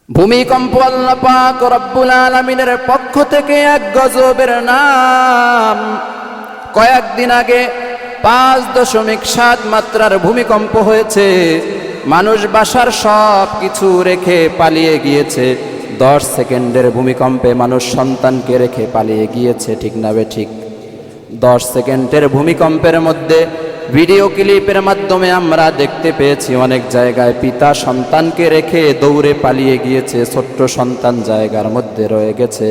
ভূমিকম্প আল্লাহ পাক রব্বুল আলামিনের পক্ষ থেকে এক গজবের নাম। কয়েকদিন আগে 5.7 মাত্রার ভূমিকম্প হয়েছে। মানুষ বাসার সব কিছু রেখে পালিয়ে গিয়েছে। 10 সেকেন্ডের ভূমিকম্পে মানুষ সন্তানকে রেখে পালিয়ে গিয়েছে, ঠিক না বে ঠিক? 10 সেকেন্ডের ভূমিকম্পের মধ্যে ভিডিও ক্লিপের মাধ্যমে আমরা দেখতে পেয়েছি অনেক জায়গায় পিতা সন্তানকে রেখে দৌড়ে পালিয়ে গিয়েছে, ছোট্ট সন্তান জায়গার মধ্যে রয়ে গেছে।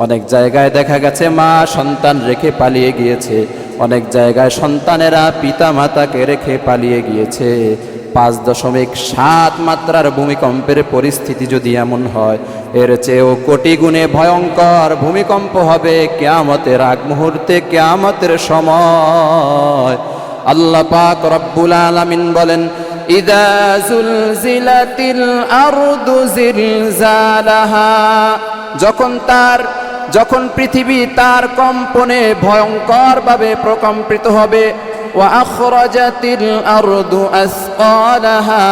অনেক জায়গায় দেখা গেছে মা সন্তান রেখে পালিয়ে গিয়েছে, অনেক জায়গায় সন্তানেরা পিতা মাতাকে রেখে পালিয়ে গিয়েছে। 5.7 মাত্রার ভূমিকম্পের পরিস্থিতি যদি এমন হয়, এর চেয়েও কোটি গুণে ভয়ঙ্কর ভূমিকম্প হবে কিয়ামতের আগ মুহূর্তে, কিয়ামতের সময়। আল্লাহ পাক রব্বুল আলামিন বলেন, ইযা যুলজিলাতিল আরদু জিলজালাহা, যখন পৃথিবী তার কম্পনে ভয়ঙ্করভাবে প্রকম্পিত হবে। ওয়া আখরাজাতিল আরদু আসকালাহা,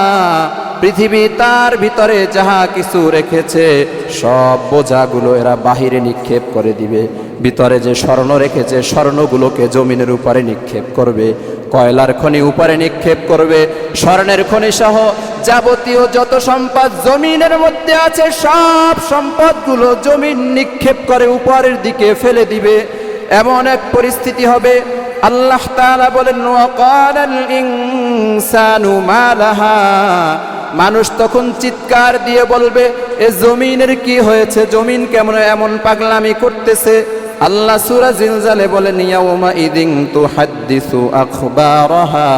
পৃথিবী তার ভিতরে যাহা কিছু রেখেছে সব বোঝাগুলো এরা বাহিরে নিক্ষেপ করে দিবে। ভিতরে যে স্বর্ণ রেখেছে স্বর্ণগুলোকে জমিনের উপরে নিক্ষেপ করবে, কয়লার খনি উপরে নিক্ষেপ করবে, স্বর্ণের খনি সহ যাবতীয় যত সম্পদ জমিনের মধ্যে আছে সব সম্পদগুলো জমিন নিক্ষেপ করে উপরের দিকে ফেলে দিবে। এমন এক পরিস্থিতি হবে। আল্লাহ তাআলা বলেন, ওয়াকালাল ইনসানু মা লাহা, মানুষ তখন চিৎকার দিয়ে বলবে, এ জমিনের কি হয়েছে, জমিন কেমন এমন পাগলামি করতেছে। আল্লাহ সূরা জিলজালে বলেন, ইয়াউমা ইদিন তুহাদ্দিসু আখবারাহা,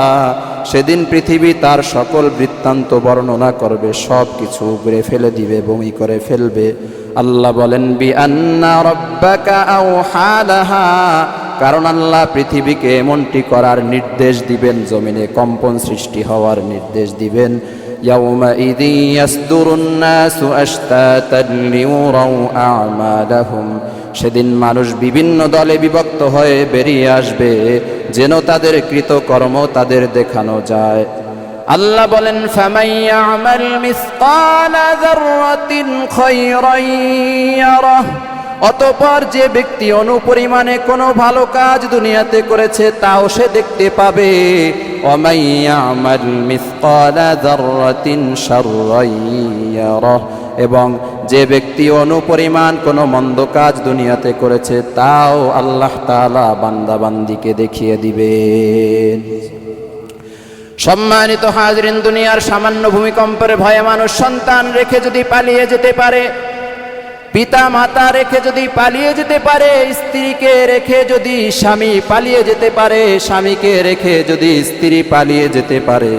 সেদিন পৃথিবী তার সকল বৃত্তান্ত বর্ণনা করবে, সব কিছু উপরে ফেলে দিবে, বমি করে ফেলবে। আল্লাহ বলেন, বিআন্না রাব্বাকা আওহা লাহা, কারণ আল্লাহ পৃথিবীকে এমনটি করার নির্দেশ দিবেন, জমিনে কম্পন সৃষ্টি হওয়ার নির্দেশ দিবেন। ইয়াউমাইযিন ইয়াসদুরুন নাসু আশতাতান লিউরাউ আমালাহুম, সেদিন মানুষ বিভিন্ন দলে বিভক্ত হয়ে বেরিয়ে আসবে যেন তাদের কৃতকর্ম তাদের দেখানো যায়। আল্লাহ বলেন, ফামান ইয়ামাল মিসকালা যাররাতিন খায়রান ইয়ারাহ, অতঃপর যে ব্যক্তি অনুপরিমাণে কোনো ভালো কাজ দুনিয়াতে করেছে তাও সে দেখতে পাবে। ওয়ামান ইয়ামাল মিসকালা যাররাতিন শাররান ইয়ারাহ, এবং যে ব্যক্তি অনুপরিমাণ কোনো মন্দ কাজ দুনিয়াতে করেছে তাও আল্লাহ তাআলা বান্দাবান্দিকে দেখিয়ে দিবেন। সম্মানিত হাজরিন, দুনিয়ার সামান্য ভূমিকম্পের ভয়ে মানুষ সন্তান রেখে যদি পালিয়ে যেতে পারে, পিতা মাতা রেখে যদি পালিয়ে যেতে পারে, স্ত্রীকে রেখে যদি স্বামী পালিয়ে যেতে পারে, স্বামীকে রেখে যদি স্ত্রী পালিয়ে যেতে পারে,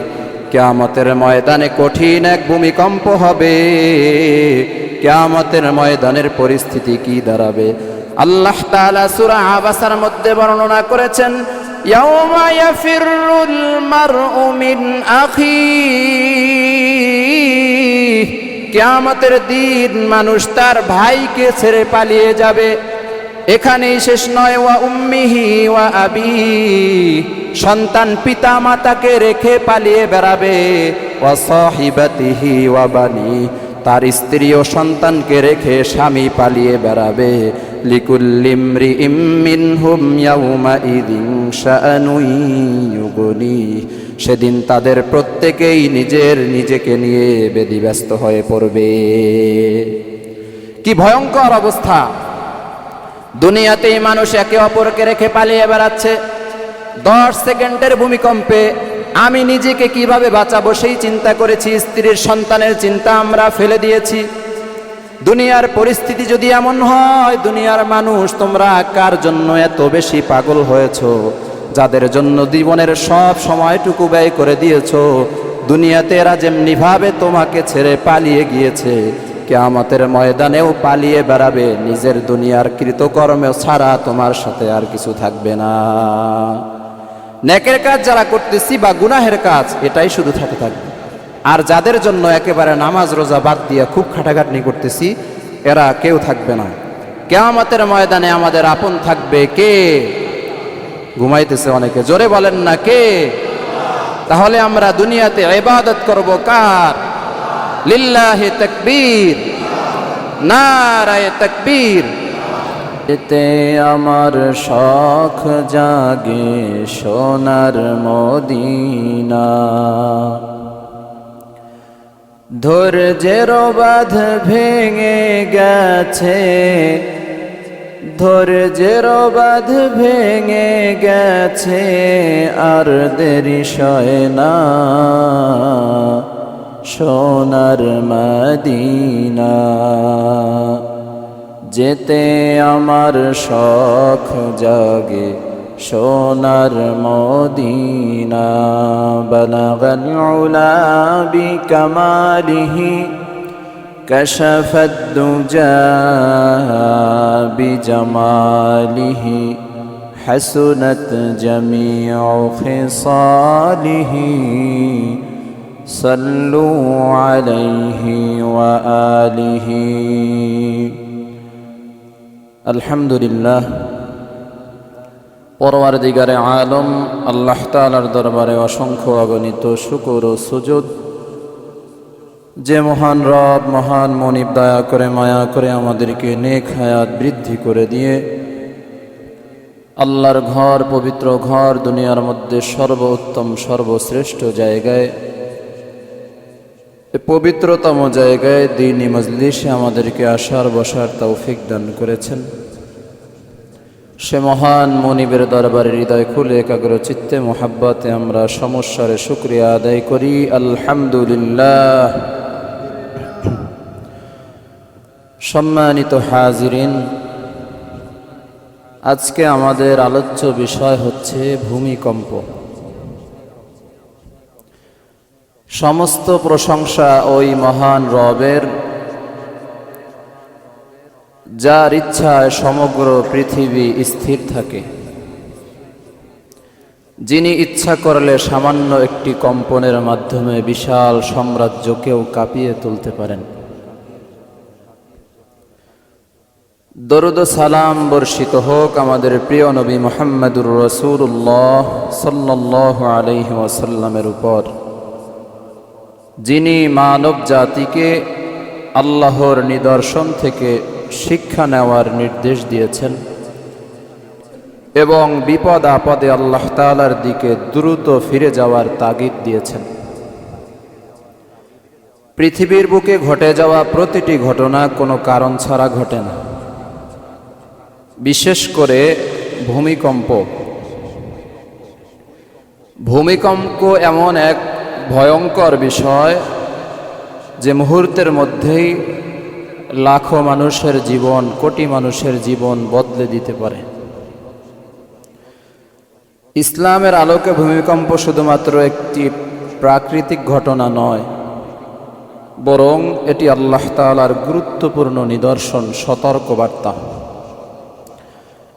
কিয়ামতের ময়দানে কঠিন এক ভূমিকম্প হবে। কিয়ামতের ময়দানের পরিস্থিতি কি দাঁড়াবে? আল্লাহ তাআলা সূরা আবাসার মধ্যে বর্ণনা করেছেন, ইয়াউমা ইয়াফিরুল মারউ মিন আখিহি, কিয়ামতের দিন মানুষ তার ভাইকে ছেড়ে পালিয়ে যাবে। এখানেই শেষ নয়, ওয়া উম্মিহি ওয়া আবিহি, সন্তান পিতা মাতাকে রেখে পালিয়ে বেড়াবে। ওয়া সাহিবাতিহি ওয়া বানি, তার স্ত্রী ও সন্তানকে রেখে স্বামী পালিয়ে বেড়াবে। লিকুল্লি ইমরিইম মিনহুম ইয়াউমাইযিন শাআনুন ইউগনি, সেদিন তাদের প্রত্যেকেই নিজেকে নিয়ে ব্যতিব্যস্ত হয়ে পড়বে। কি ভয়ঙ্কর অবস্থা! দুনিয়াতেই মানুষ একে অপরকে রেখে পালিয়ে বেড়াচ্ছে। 10 সেকেন্ডের ভূমিকম্পে আমি নিজেকে কিভাবে বাঁচাবো সেই চিন্তা করেছি, স্ত্রীর সন্তানের চিন্তা আমরা ফেলে দিয়েছি। দুনিয়ার পরিস্থিতি যদি এমন হয়, দুনিয়ার মানুষ তোমরা কার জন্য এত বেশি পাগল হয়েছো, যাদের জন্য জীবনের সব সময়টুকু ব্যয় করে দিয়েছো, দুনিয়াতে এরা যেমনি ভাবে তোমাকে ছেড়ে পালিয়ে গিয়েছে, কিয়ামতের ময়দানেও পালিয়ে বেড়াবে। নিজের দুনিয়ার কৃতকর্ম ছাড়া তোমার সাথে আর কিছু থাকবে না। নেকের কাজ যারা করতেছি বা গুনাহের কাজ, এটাই শুধু থাকবে। আর যাদের জন্য একেবারে নামাজ রোজা বাদ দিয়ে খুব খাটাখাটনি করতেছি, এরা কেউ থাকবে না। কিয়ামতের ময়দানে আমাদের আপন থাকবে কে? ঘুমাইতেছে অনেকে, জোরে বলেন না কে? তাহলে আমরা দুনিয়াতে ইবাদত করব কার? লিল্লাহি তাকবীর। নারায়ে তাকবীর। এতে আমার শখ জাগে সোনার মদিনা, ধৈর্যের বাঁধ ভেঙে গেছে, ধৈর্যের বাঁধ ভেঙে গেছে, আর দেরি সয় না সোনার মদিনা। যেতে আমার শখ জাগে সোনার মদিনা। বালাগাল উলা বিকামালিহি কাশাফাদ দুজা বিজামালিহি হাসুনাত জামিউ খিসালিহি সাল্লু আলাইহি ওয়া আলিহি। আলহামদুলিল্লাহ, পরওয়ারদিগারে আলম আল্লাহ তাআলার দরবারে অসংখ্য অগণিত শুকর ও সুজুদ, যে মহান রব মহান মনিব দয়া করে মায়া করে আমাদেরকে নেক হায়াত বৃদ্ধি করে দিয়ে আল্লাহর ঘর, পবিত্র ঘর, দুনিয়ার মধ্যে সর্বোত্তম সর্বশ্রেষ্ঠ জায়গায়, পবিত্রতম জায়গায় দ্বীনি মজলিসে আমাদেরকে আসার বসার তৌফিক দান করেছেন। সে মহান মনিবের দরবারে হৃদয় খুলে একাগ্র চিত্তে মোহাব্বতে আমরা সমস্যারে শুকরিয়া আদায় করি। আলহামদুলিল্লাহ। সম্মানিত হাজিরিন, আজকে আমাদের আলোচ্য বিষয় হচ্ছে ভূমিকম্প। সমস্ত প্রশংসা ওই মহান রবের, যার ইচ্ছায় সমগ্র পৃথিবী স্থির থাকে, যিনি ইচ্ছা করলে সামান্য একটি কম্পনের মাধ্যমে বিশাল সাম্রাজ্যকেও কাঁপিয়ে তুলতে পারেন। দরুদ ও সালাম বর্ষিত হোক আমাদের প্রিয় নবী মুহাম্মদুর রাসূলুল্লাহ সাল্লাল্লাহু আলাইহি ওয়াসাল্লামের উপর, যিনি মানব জাতিকে আল্লাহর নিদর্শন থেকে শিক্ষা নেওয়ার নির্দেশ দিয়েছেন এবং বিপদ আপদে আল্লাহ তাআলার দিকে দ্রুত ফিরে যাওয়ার তাগিদ দিয়েছেন। পৃথিবীর বুকে ঘটে যাওয়া প্রতিটি ঘটনা কোনো কারণ ছাড়া ঘটে না। বিশেষ করে ভূমিকম্প। ভূমিকম্প এমন এক ভয়ঙ্কর বিষয় যে মুহূর্তের মধ্যেই লাখো মানুষের জীবন, কোটি মানুষের জীবন বদলে দিতে পারে। ইসলামের আলোকে ভূমিকম্প শুধুমাত্র একটি প্রাকৃতিক ঘটনা নয়, বরং এটি আল্লাহ তাআলার গুরুত্বপূর্ণ নিদর্শন, সতর্কবার্তা।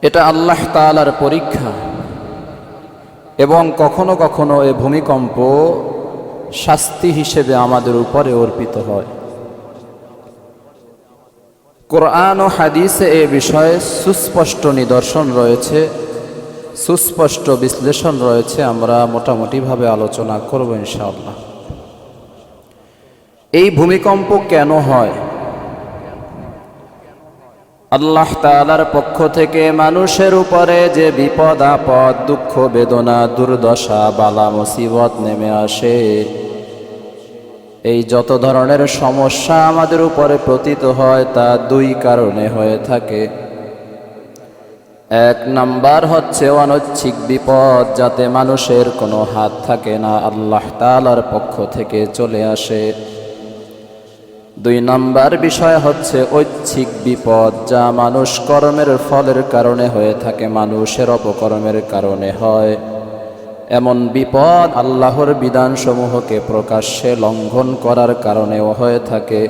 এটা আল্লাহ তাআলার পরীক্ষা এবং কখনো কখনো এই ভূমিকম্প শাস্তি হিসেবে আমাদের উপরে অর্পিত হয়। কোরআন ও হাদিসে এ বিষয়ে সুস্পষ্ট নিদর্শন রয়েছে, সুস্পষ্ট বিশ্লেষণ রয়েছে। আমরা মোটামুটিভাবে আলোচনা করব ইনশাআল্লাহ। এই ভূমিকম্প কেন হয়? আল্লাহ তাআলার পক্ষ থেকে মানুষের উপরে যে বিপদ আপদ, দুঃখ বেদনা, দুর্দশা, বালা মুসিবত নেমে আসে, এই যত ধরনের সমস্যা আমাদের উপরে পতিত হয় তা দুই কারণে হয়ে থাকে। এক নাম্বার হচ্ছে অনৈচ্ছিক বিপদ, যাতে মানুষের কোনো হাত থাকে না, আল্লাহ তাআলার পক্ষ থেকে চলে আসে। দুই নাম্বার বিষয় হচ্ছে ঐচ্ছিক বিপদ, যা মানুষ কর্মের ফলের কারণে হয়ে থাকে, মানুষের অপকর্মের কারণে হয়। এমন বিপদ আল্লাহর বিধানসমূহকে প্রকাশ্যে লঙ্ঘন করার কারণেও হয়ে থাকে,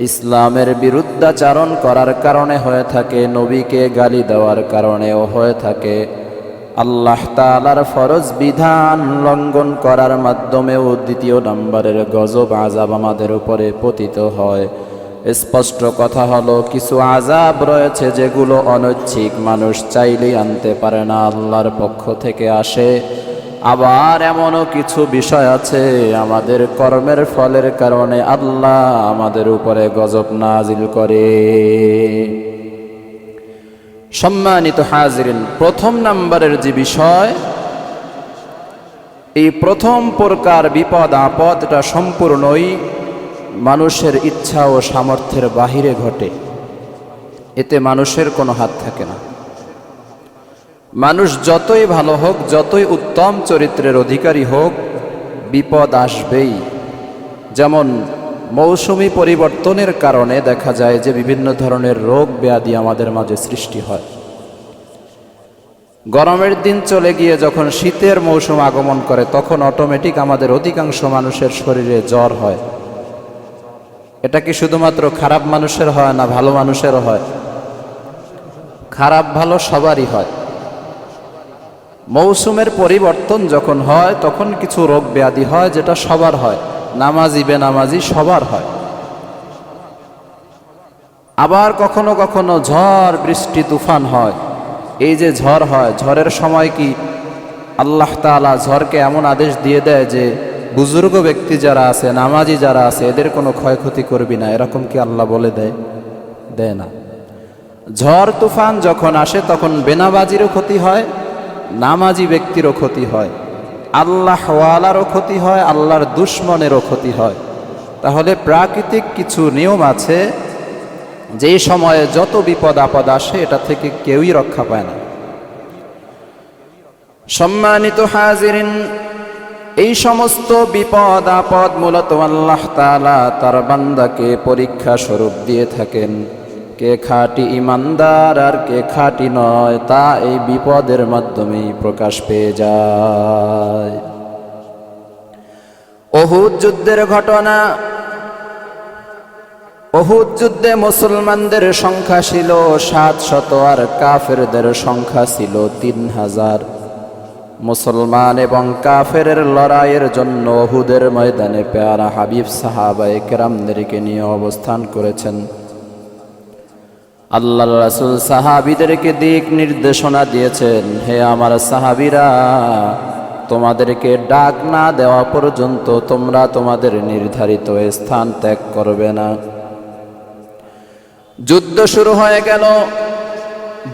ইসলামের বিরুদ্ধাচারণ করার কারণে হয়ে থাকে, নবীকে গালি দেওয়ার কারণেও হয়ে থাকে, আল্লাহ তাআলার ফরজ বিধান লঙ্ঘন করার মাধ্যমেও দ্বিতীয় নম্বরের গজব আযাব আমাদের উপরে পতিত হয়। স্পষ্ট কথা হলো, কিছু আযাব রয়েছে যেগুলো অনৈচ্ছিক, মানুষ চাইলেই আনতে পারে না, আল্লাহর পক্ষ থেকে আসে। আবার এমনও কিছু বিষয় আছে আমাদের কর্মের ফলের কারণে আল্লাহ আমাদের উপরে গজব নাজিল করে। সম্মানিত হাজিরিন, প্রথম নাম্বারের যে বিষয়, এই প্রথম প্রকার বিপদ আপদ এটা সম্পূর্ণই মানুষের ইচ্ছা ও সামর্থ্যের বাহিরে ঘটে। এতে মানুষের কোনো হাত থাকে না। মানুষ যতই ভালো হোক, যতই উত্তম চরিত্রের অধিকারী হোক, বিপদ আসবেই। যেমন মৌসুমি পরিবর্তনের কারণে দেখা যায় যে বিভিন্ন ধরনের রোগ ব্যাধি আমাদের মাঝে সৃষ্টি হয়। গরমের দিন চলে গিয়ে যখন শীতের মৌসুম আগমন করে তখন অটোমেটিক আমাদের অধিকাংশ মানুষের শরীরে জ্বর হয়। এটা কি শুধুমাত্র খারাপ মানুষের হয় না ভালো মানুষেরও হয়? খারাপ ভালো সবারই হয়। মৌসুমের পরিবর্তন যখন হয় তখন কিছু রোগ ব্যাধি হয়, যেটা সবার হয়, নামাজি বেনামাজি সবার হয়। আবার কখনো কখনো ঝড় বৃষ্টি তুফান হয়। এই যে ঝড় হয়, ঝড়ের সময় কি আল্লাহ তাআলা ঝড়কে এমন আদেশ দিয়ে দেয় যে বুজুর্গ ব্যক্তি যারা আছে, নামাজি যারা আছে, এদের কোনো ক্ষয়ক্ষতি করবি না, এরকম কি আল্লাহ বলে দেয়? দেয় না। ঝড় তুফান যখন আসে তখন বেনামাজিরও ক্ষতি হয়, নামাজি ব্যক্তিরও ক্ষতি হয়, আল্লাহওয়ালারও ক্ষতি হয়, আল্লাহর দুশ্মনেরও ক্ষতি হয়। তাহলে প্রাকৃতিক কিছু নিয়ম আছে, যেই সময়ে যত বিপদ আপদ আসে এটা থেকে কেউই রক্ষা পায় না। সম্মানিত হাজিরিন, এই সমস্ত বিপদ আপদ মূলত আল্লাহ তাআলা তার বান্দাকে পরীক্ষা স্বরূপ দিয়ে থাকেন। কে খাঁটি ইমানদার আর কে খাঁটি নয় তা এই বিপদের মাধ্যমেই প্রকাশ পেয়ে যায়। উহুদ যুদ্ধের ঘটনা। উহুদ যুদ্ধে মুসলমানদের সংখ্যা ছিল 700 আর কাফেরদের সংখ্যা ছিল 3000। মুসলমান এবং কাফেরের লড়াইয়ের জন্য উহুদের ময়দানে পেয়ারা হাবিব সাহাবায়ে কেরামদেরকে নিয়ে অবস্থান করেছেন। আল্লাহর রাসূল সাহাবীদেরকে দিক নির্দেশনা দিয়েছেন, হে আমার সাহাবীরা, তোমাদেরকে ডাক না দেওয়া পর্যন্ত তোমরা তোমাদের নির্ধারিত স্থান ত্যাগ করবে না। যুদ্ধ শুরু হয়ে গেল।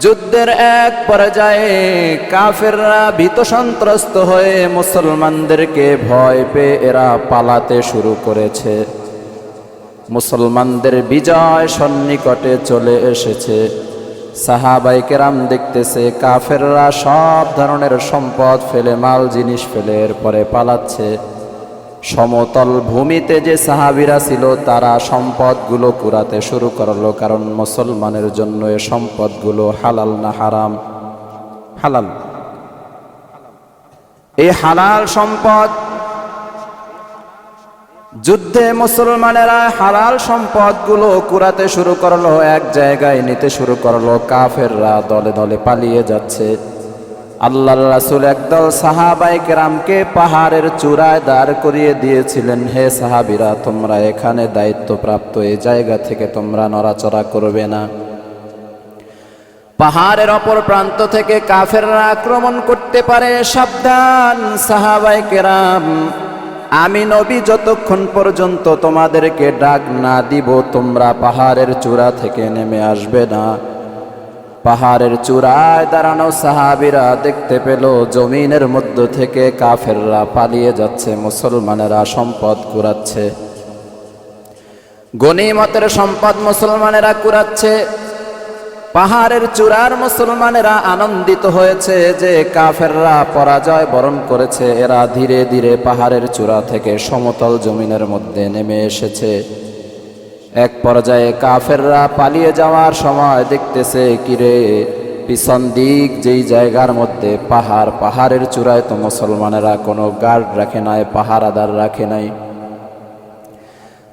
যুদ্ধের এক পর্যায়ে কাফেররা ভীত সন্ত্রস্ত হয়ে মুসলমানদেরকে ভয় পেয়ে এরা পালাতে শুরু করেছে। মুসলমানদের বিজয় সন্নিকটে চলে এসেছে। সাহাবায়ে কেরাম দেখতেছে কাফেররা সব ধরনের সম্পদ ফেলে, মাল জিনিস ফেলে এরপরে পালাচ্ছে। সমতল ভূমিতে যে সাহাবীরা ছিল তারা সম্পদগুলো কুড়াতে শুরু করলো, কারণ মুসলমানের জন্য এ সম্পদগুলো হালাল না হারাম? হালাল। এই হালাল সম্পদ যুদ্ধে মুসলমানেরা হালাল সম্পদগুলো কুড়াতে শুরু করলো, এক জায়গায় নিতে শুরু করলো। কাফেররা দলে দলে পালিয়ে যাচ্ছে। আল্লাহর রাসূল একদল সাহাবায়ে কেরামকে পাহাড়ের চূড়ায় দাঁড় করিয়ে দিয়েছিলেন, হে সাহাবীরা, তোমরা এখানে দায়িত্বপ্রাপ্ত, এই জায়গা থেকে তোমরা নড়াচড়া করবে না। পাহাড়ের অপর প্রান্ত থেকে কাফেররা আক্রমণ করতে পারে, সাবধান সাহাবায়ে কেরাম, আমি নবী যতক্ষণ পর্যন্ত তোমাদেরকে ডাক না দিব তোমরা পাহাড়ের চূড়া থেকে নেমে আসবে না। পাহাড়ের চূড়ায় দাঁড়ানো সাহাবীরা দেখতে পেল জমিনের মধ্য থেকে কাফেররা পালিয়ে যাচ্ছে, মুসলমানেরা সম্পদ কুড়াচ্ছে। গনিমতের সম্পদ মুসলমানেরা কুড়াচ্ছে। পাহাড়ের চূড়ার মুসলমানেরা আনন্দিত হয়েছে যে কাফেররা পরাজয় বরণ করেছে। এরা ধীরে ধীরে পাহাড়ের চূড়া থেকে সমতল জমিনের মধ্যে নেমে এসেছে। এক পর্যায়ে কাফেররা পালিয়ে যাওয়ার সময় দেখতেছে, কিরে, পিছন দিক যেই জায়গার মধ্যে পাহাড়ের চূড়ায় তো মুসলমানেরা কোনো গার্ড রাখে নাই, পাহারাদার রাখে নাই।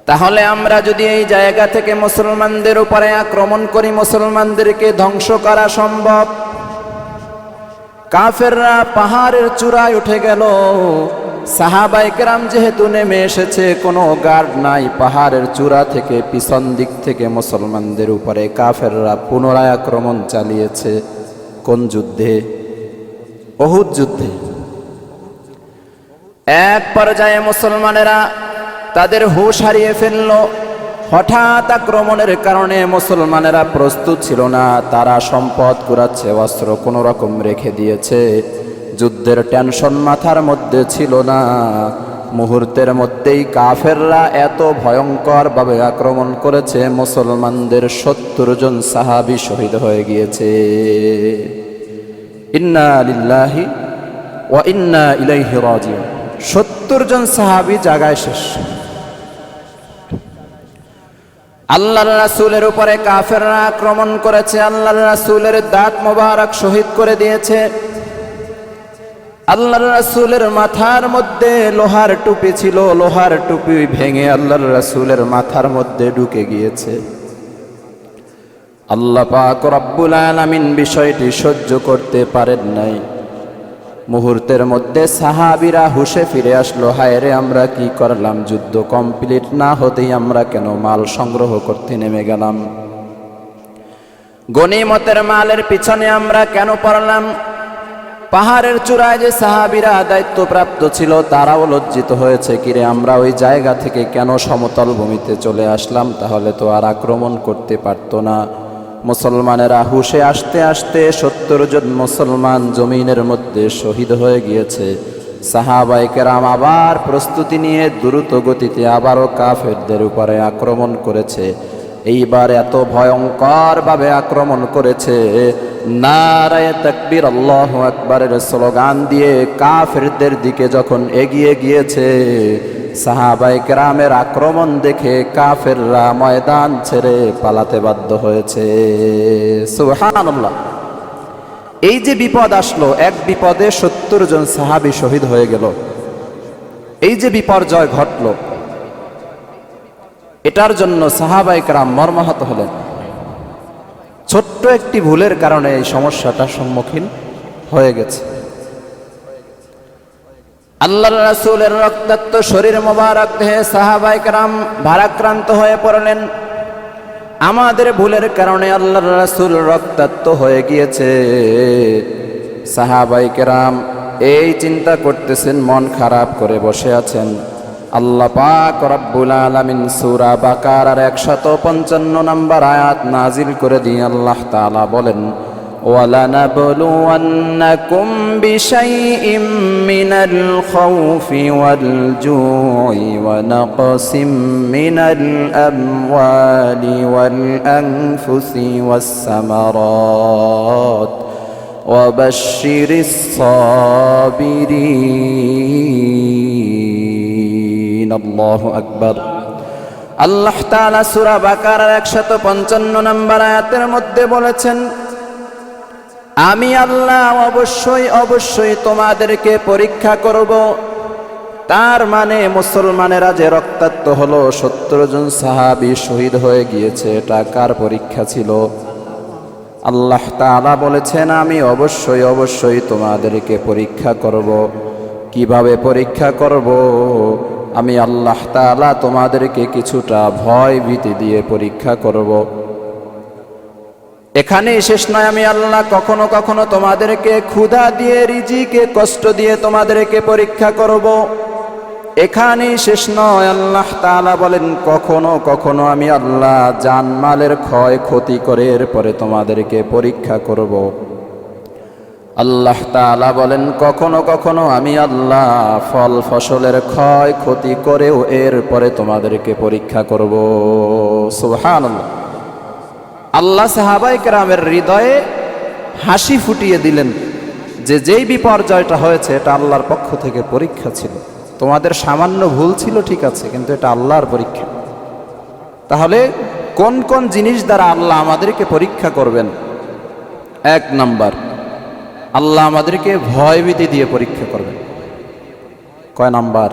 তাহলে আমরা যদি এই জায়গা থেকে মুসলমানদের উপরে আক্রমণ করি, মুসলমানদেরকে ধ্বংস করা সম্ভব। কাফেররা পাহাড়ের চূড়ায় উঠে গেল। সাহাবায়ে কেরাম যেহেতু নেমে এসেছে, কোনো গার্ড নাই, পাহাড়ের চূড়া থেকে পিছন দিক থেকে মুসলমানদের উপরে কাফেররা পুনরায় আক্রমণ চালিয়েছে। কোন যুদ্ধে? উহুদ যুদ্ধে। এক পর্যায়ে মুসলমানেরা তাদের হুঁশ হারিয়ে ফেলল। হঠাৎ আক্রমণের কারণে মুসলমানেরা প্রস্তুত ছিল না। তারা সম্পদ কুড়াচ্ছে, অস্ত্র কোনো রকম রেখে দিয়েছে। যুদ্ধের টেনশন মাথার মধ্যে ছিল না। মুহূর্তের মধ্যেই কাফেররা এত ভয়ঙ্করভাবে আক্রমণ করেছে, মুসলমানদের 70 জন সাহাবী শহীদ হয়ে গিয়েছে। ইন্না লিল্লাহি ওয়া ইন্না ইলাইহি রাজিউন। 70 জন সাহাবী জায়গায় শেষ। আল্লাহর রাসূলের উপরে কাফেররা আক্রমণ করেছে, আল্লাহর রাসূলের দাঁত মোবারক শহীদ করে দিয়েছে। আল্লাহর রাসূলের মাথার মধ্যে লোহার টুপি ছিল, লোহার টুপি ভেঙে আল্লাহর রাসূলের মাথার মধ্যে ঢুকে গিয়েছে। আল্লাহ পাক রব্বুল আলামিন বিষয়টি সহ্য করতে পারেন নাই। মুহূর্তের মধ্যে সাহাবীরা হুঁশে ফিরে আসলো, হায় রে আমরা কি করলাম, যুদ্ধ কমপ্লিট না হতেই আমরা কেন মাল সংগ্রহ করতে নেমে গেলাম, গনিমতের মালের পিছনে আমরা কেন পড়লাম। পাহাড়ের চূড়ায় যে সাহাবীরা দায়িত্বপ্রাপ্ত ছিল তারাও লজ্জিত হয়েছে, কিরে আমরা ওই জায়গা থেকে কেন সমতল ভূমিতে চলে আসলাম, তাহলে তো আর আক্রমণ করতে পারতো না। মুসলমানেরা হুঁশে আসতে আসতে 70 জন মুসলমান জমিনের মধ্যে শহীদ হয়ে গিয়েছে। সাহাবায়ে কেরাম আবার প্রস্তুতি নিয়ে দ্রুত গতিতে আবারও কাফেরদের উপরে আক্রমণ করেছে। এইবার এত ভয়ঙ্করভাবে আক্রমণ করেছে, নারায়ে তাকবীর আল্লাহু আকবারের স্লোগান দিয়ে কাফেরদের দিকে যখন এগিয়ে গিয়েছে, সাহাবায়ে কেরামের আক্রমণ দেখে কাফেররা ময়দান ছেড়ে পালাতে বাধ্য হয়েছে। সুবহানাল্লাহ। এই যে বিপদ আসলো, এক বিপদে 70 জন সাহাবী শহীদ হয়ে গেল, এই যে বিপর্যয় ঘটলো, এটার জন্য সাহাবায়ে কেরাম মর্মাহত হলেন। ছোট্ট একটি ভুলের কারণে এই সমস্যাটার সম্মুখীন হয়ে গেছে। আল্লাহর রাসূলের রক্তাক্ত শরীর মোবারক দেহে সাহাবায়ে কেরাম ভারাক্রান্ত হয়ে পড়লেন। আমাদের ভুলের কারণে আল্লাহর রাসূল রক্তাক্ত হয়ে গিয়েছে। সাহাবায়ে কেরাম এই চিন্তা করতেছেন, মন খারাপ করে বসে আছেন। আল্লাহ পাক রব্বুল আলামিন সূরা বাকারার 155 নম্বর আয়াত নাজিল করে দিয়ে আল্লাহ তাআলা বলেন, وَلَنَبْلُوَنَّكُمْ بِشَيْءٍ مِّنَ الْخَوْفِ وَالْجُوعِ وَنَقْصٍ مِّنَ الْأَمْوَالِ وَالْأَنفُسِ وَالثَّمَرَاتِ وَبَشِّرِ الصَّابِرِينَ আল্লাহু আকবার। আল্লাহ তাআলা সূরা বাকারার 155 নম্বর আয়াতের মধ্যে বলেছেন, আমি আল্লাহ অবশ্যই অবশ্যই তোমাদেরকে পরীক্ষা করব। তার মানে মুসলমানেরা যে রক্তাক্ত হলো, 70 জন সাহাবী শহীদ হয়ে গিয়েছে, এটা কার পরীক্ষা ছিল? আল্লাহ তাআলা বলেছেন, আমি অবশ্যই অবশ্যই তোমাদেরকে পরীক্ষা করব। কিভাবে পরীক্ষা করব? আমি আল্লাহ তাআলা তোমাদেরকে কিছুটা ভয় ভীতি দিয়ে পরীক্ষা করব। এখানেই শেষ নয়, আমি আল্লাহ কখনো কখনো তোমাদেরকে ক্ষুধা দিয়ে, রিজিকে কষ্ট দিয়ে তোমাদেরকে পরীক্ষা করব। এখানেই শেষ নয়, আল্লাহ তাআলা বলেন কখনো কখনো আমি আল্লাহ জানমালের ক্ষয় ক্ষতি করে এরপরে তোমাদেরকে পরীক্ষা করব। আল্লাহ তাআলা বলেন কখনো কখনো আমি আল্লাহ ফল ফসলের ক্ষয় ক্ষতি করেও এরপরে তোমাদেরকে পরীক্ষা করব। সুবহানাল্লাহ। আল্লাহ সাহাবায়ে কেরামের হৃদয়ে হাসি ফুটিয়ে দিলেন যে যেই বিপর্যয়টা হয়েছে এটা আল্লাহর পক্ষ থেকে পরীক্ষা ছিল। তোমাদের সামান্য ভুল ছিল, ঠিক আছে, কিন্তু এটা আল্লাহর পরীক্ষা। তাহলে কোন কোন জিনিস দ্বারা আল্লাহ আমাদেরকে পরীক্ষা করবেন? 1 নাম্বার, আল্লাহ আমাদেরকে ভয়ভীতি দিয়ে পরীক্ষা করবেন। কয় নাম্বার?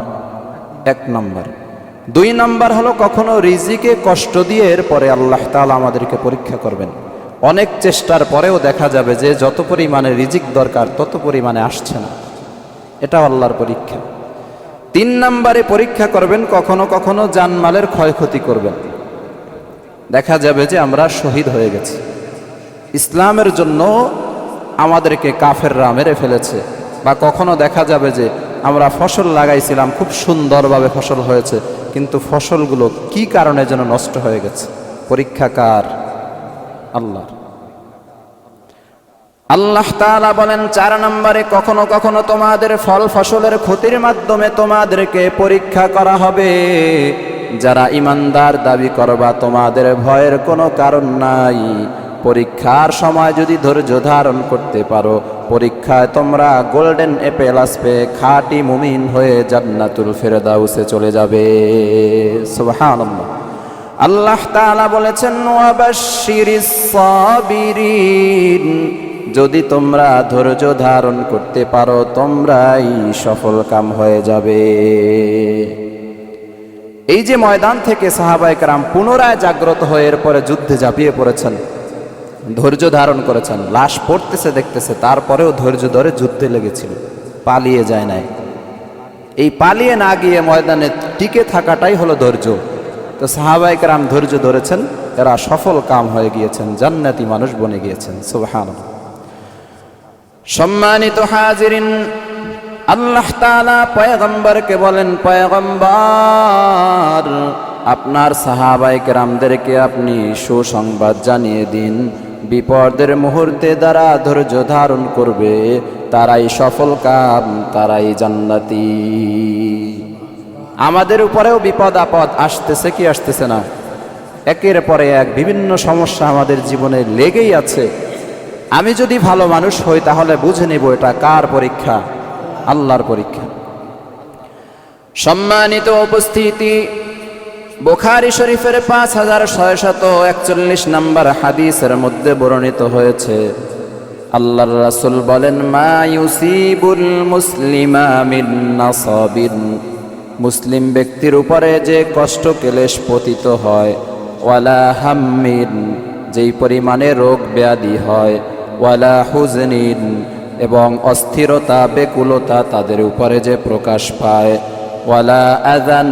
1 নাম্বার। 2 নাম্বার হলো কখনো রিজিকে কষ্ট দিয়ে এরপরে আল্লাহ তাআলা আমাদেরকে পরীক্ষা করবেন। অনেক চেষ্টার পরেও দেখা যাবে যে যত পরিমাণে রিজিক দরকার তত পরিমাণে আসছে না, এটা আল্লাহর পরীক্ষা। 3 নাম্বারে পরীক্ষা করবেন, কখনো কখনো জানমালের ক্ষয়ক্ষতি করবেন। দেখা যাবে যে আমরা শহীদ হয়ে গেছি, ইসলামের জন্য আমাদেরকে কাফেররা মেরে ফেলেছে, বা কখনো দেখা যাবে যে আমরা ফসল লাগাইছিলাম, খুব সুন্দরভাবে ফসল হয়েছে, কিন্তু ফসলগুলো কি কারণে যেন নষ্ট হয়ে গেছে? পরীক্ষা কার? আল্লাহর। আল্লাহ তাআলা বলেন 4 নম্বরে, কখনো কখনো তোমাদের ফল ফসলের ক্ষতির মাধ্যমে তোমাদেরকে পরীক্ষা করা হবে। যারা ইমানদার দাবি করবা তোমাদের ভয়ের কোনো কারণ নাই। পরীক্ষার সময় যদি ধৈর্য ধারণ করতে পারো, পরীক্ষায় তোমরা গোল্ডেন অ্যাপেল আসবে, খাঁটি মুমিন হয়ে জান্নাতুল ফেরদাউসে চলে যাবে। সুবহানাল্লাহ। আল্লাহ তাআলা বলেছেন ওয়াবাশশিরিস সাবিরিন, যদি তোমরা ধৈর্য ধারণ করতে পারো তোমরাই সফল কাম হয়ে যাবে। এই যে ময়দান থেকে সাহাবায়ে কেরাম পুনরায় জাগ্রত হয়ে এরপরে যুদ্ধে ঝাঁপিয়ে পড়েছেন, ধৈর্য ধারণ করেছেন, লাশ পড়তেছে দেখতেছে, তারপরেও ধৈর্য ধরে যুদ্ধে লেগেছিল, পালিয়ে যায় নাই। এই পালিয়ে না গিয়ে ময়দানে টিকে থাকাটাই হলো ধৈর্য। তো সাহাবায়ে কেরাম ধৈর্য ধরেছেন, এরা সফল কাম হয়ে গিয়েছেন, জান্নাতি মানুষ বনে গিয়েছেন। সুবহানাল্লাহ। সম্মানিত হাজিরিন, আল্লাহ তাআলা পয়গম্বরকে বলেন, পয়গম্বর আপনার সাহাবায়ে কেরামদেরকে আপনি সুসংবাদ জানিয়ে দিন, বিপদের মুহূর্তে যারা ধৈর্য ধারণ করবে তারাই সফল কাম, তারাই জান্নাতি। আমাদের উপরেও বিপদ আপদ আসতেছে কি আসতেছে না? একের পরে এক বিভিন্ন সমস্যা আমাদের জীবনে লেগেই আছে। আমি যদি ভালো মানুষ হই তাহলে বুঝে নিব এটা কার পরীক্ষা? আল্লাহর পরীক্ষা। সম্মানিত উপস্থিতি, বুখারী শরীফের 5641 নম্বর হাদিসের মধ্যে বর্ণিত হয়েছে, আল্লাহর রাসূল বলেন, মা ইউসিবুল মুসলিমা মিন নাসাবিন, মুসলিম ব্যক্তির উপরে যে কষ্ট ক্লেশ পতিত হয়, ওয়ালা হাম্মিন, যেই পরিমাণে রোগ ব্যাধি হয়, ওয়ালা হুজনিন, এবং অস্থিরতা বেকুলতা তাদের উপরে যে প্রকাশ পায়, ওয়ালা আযান,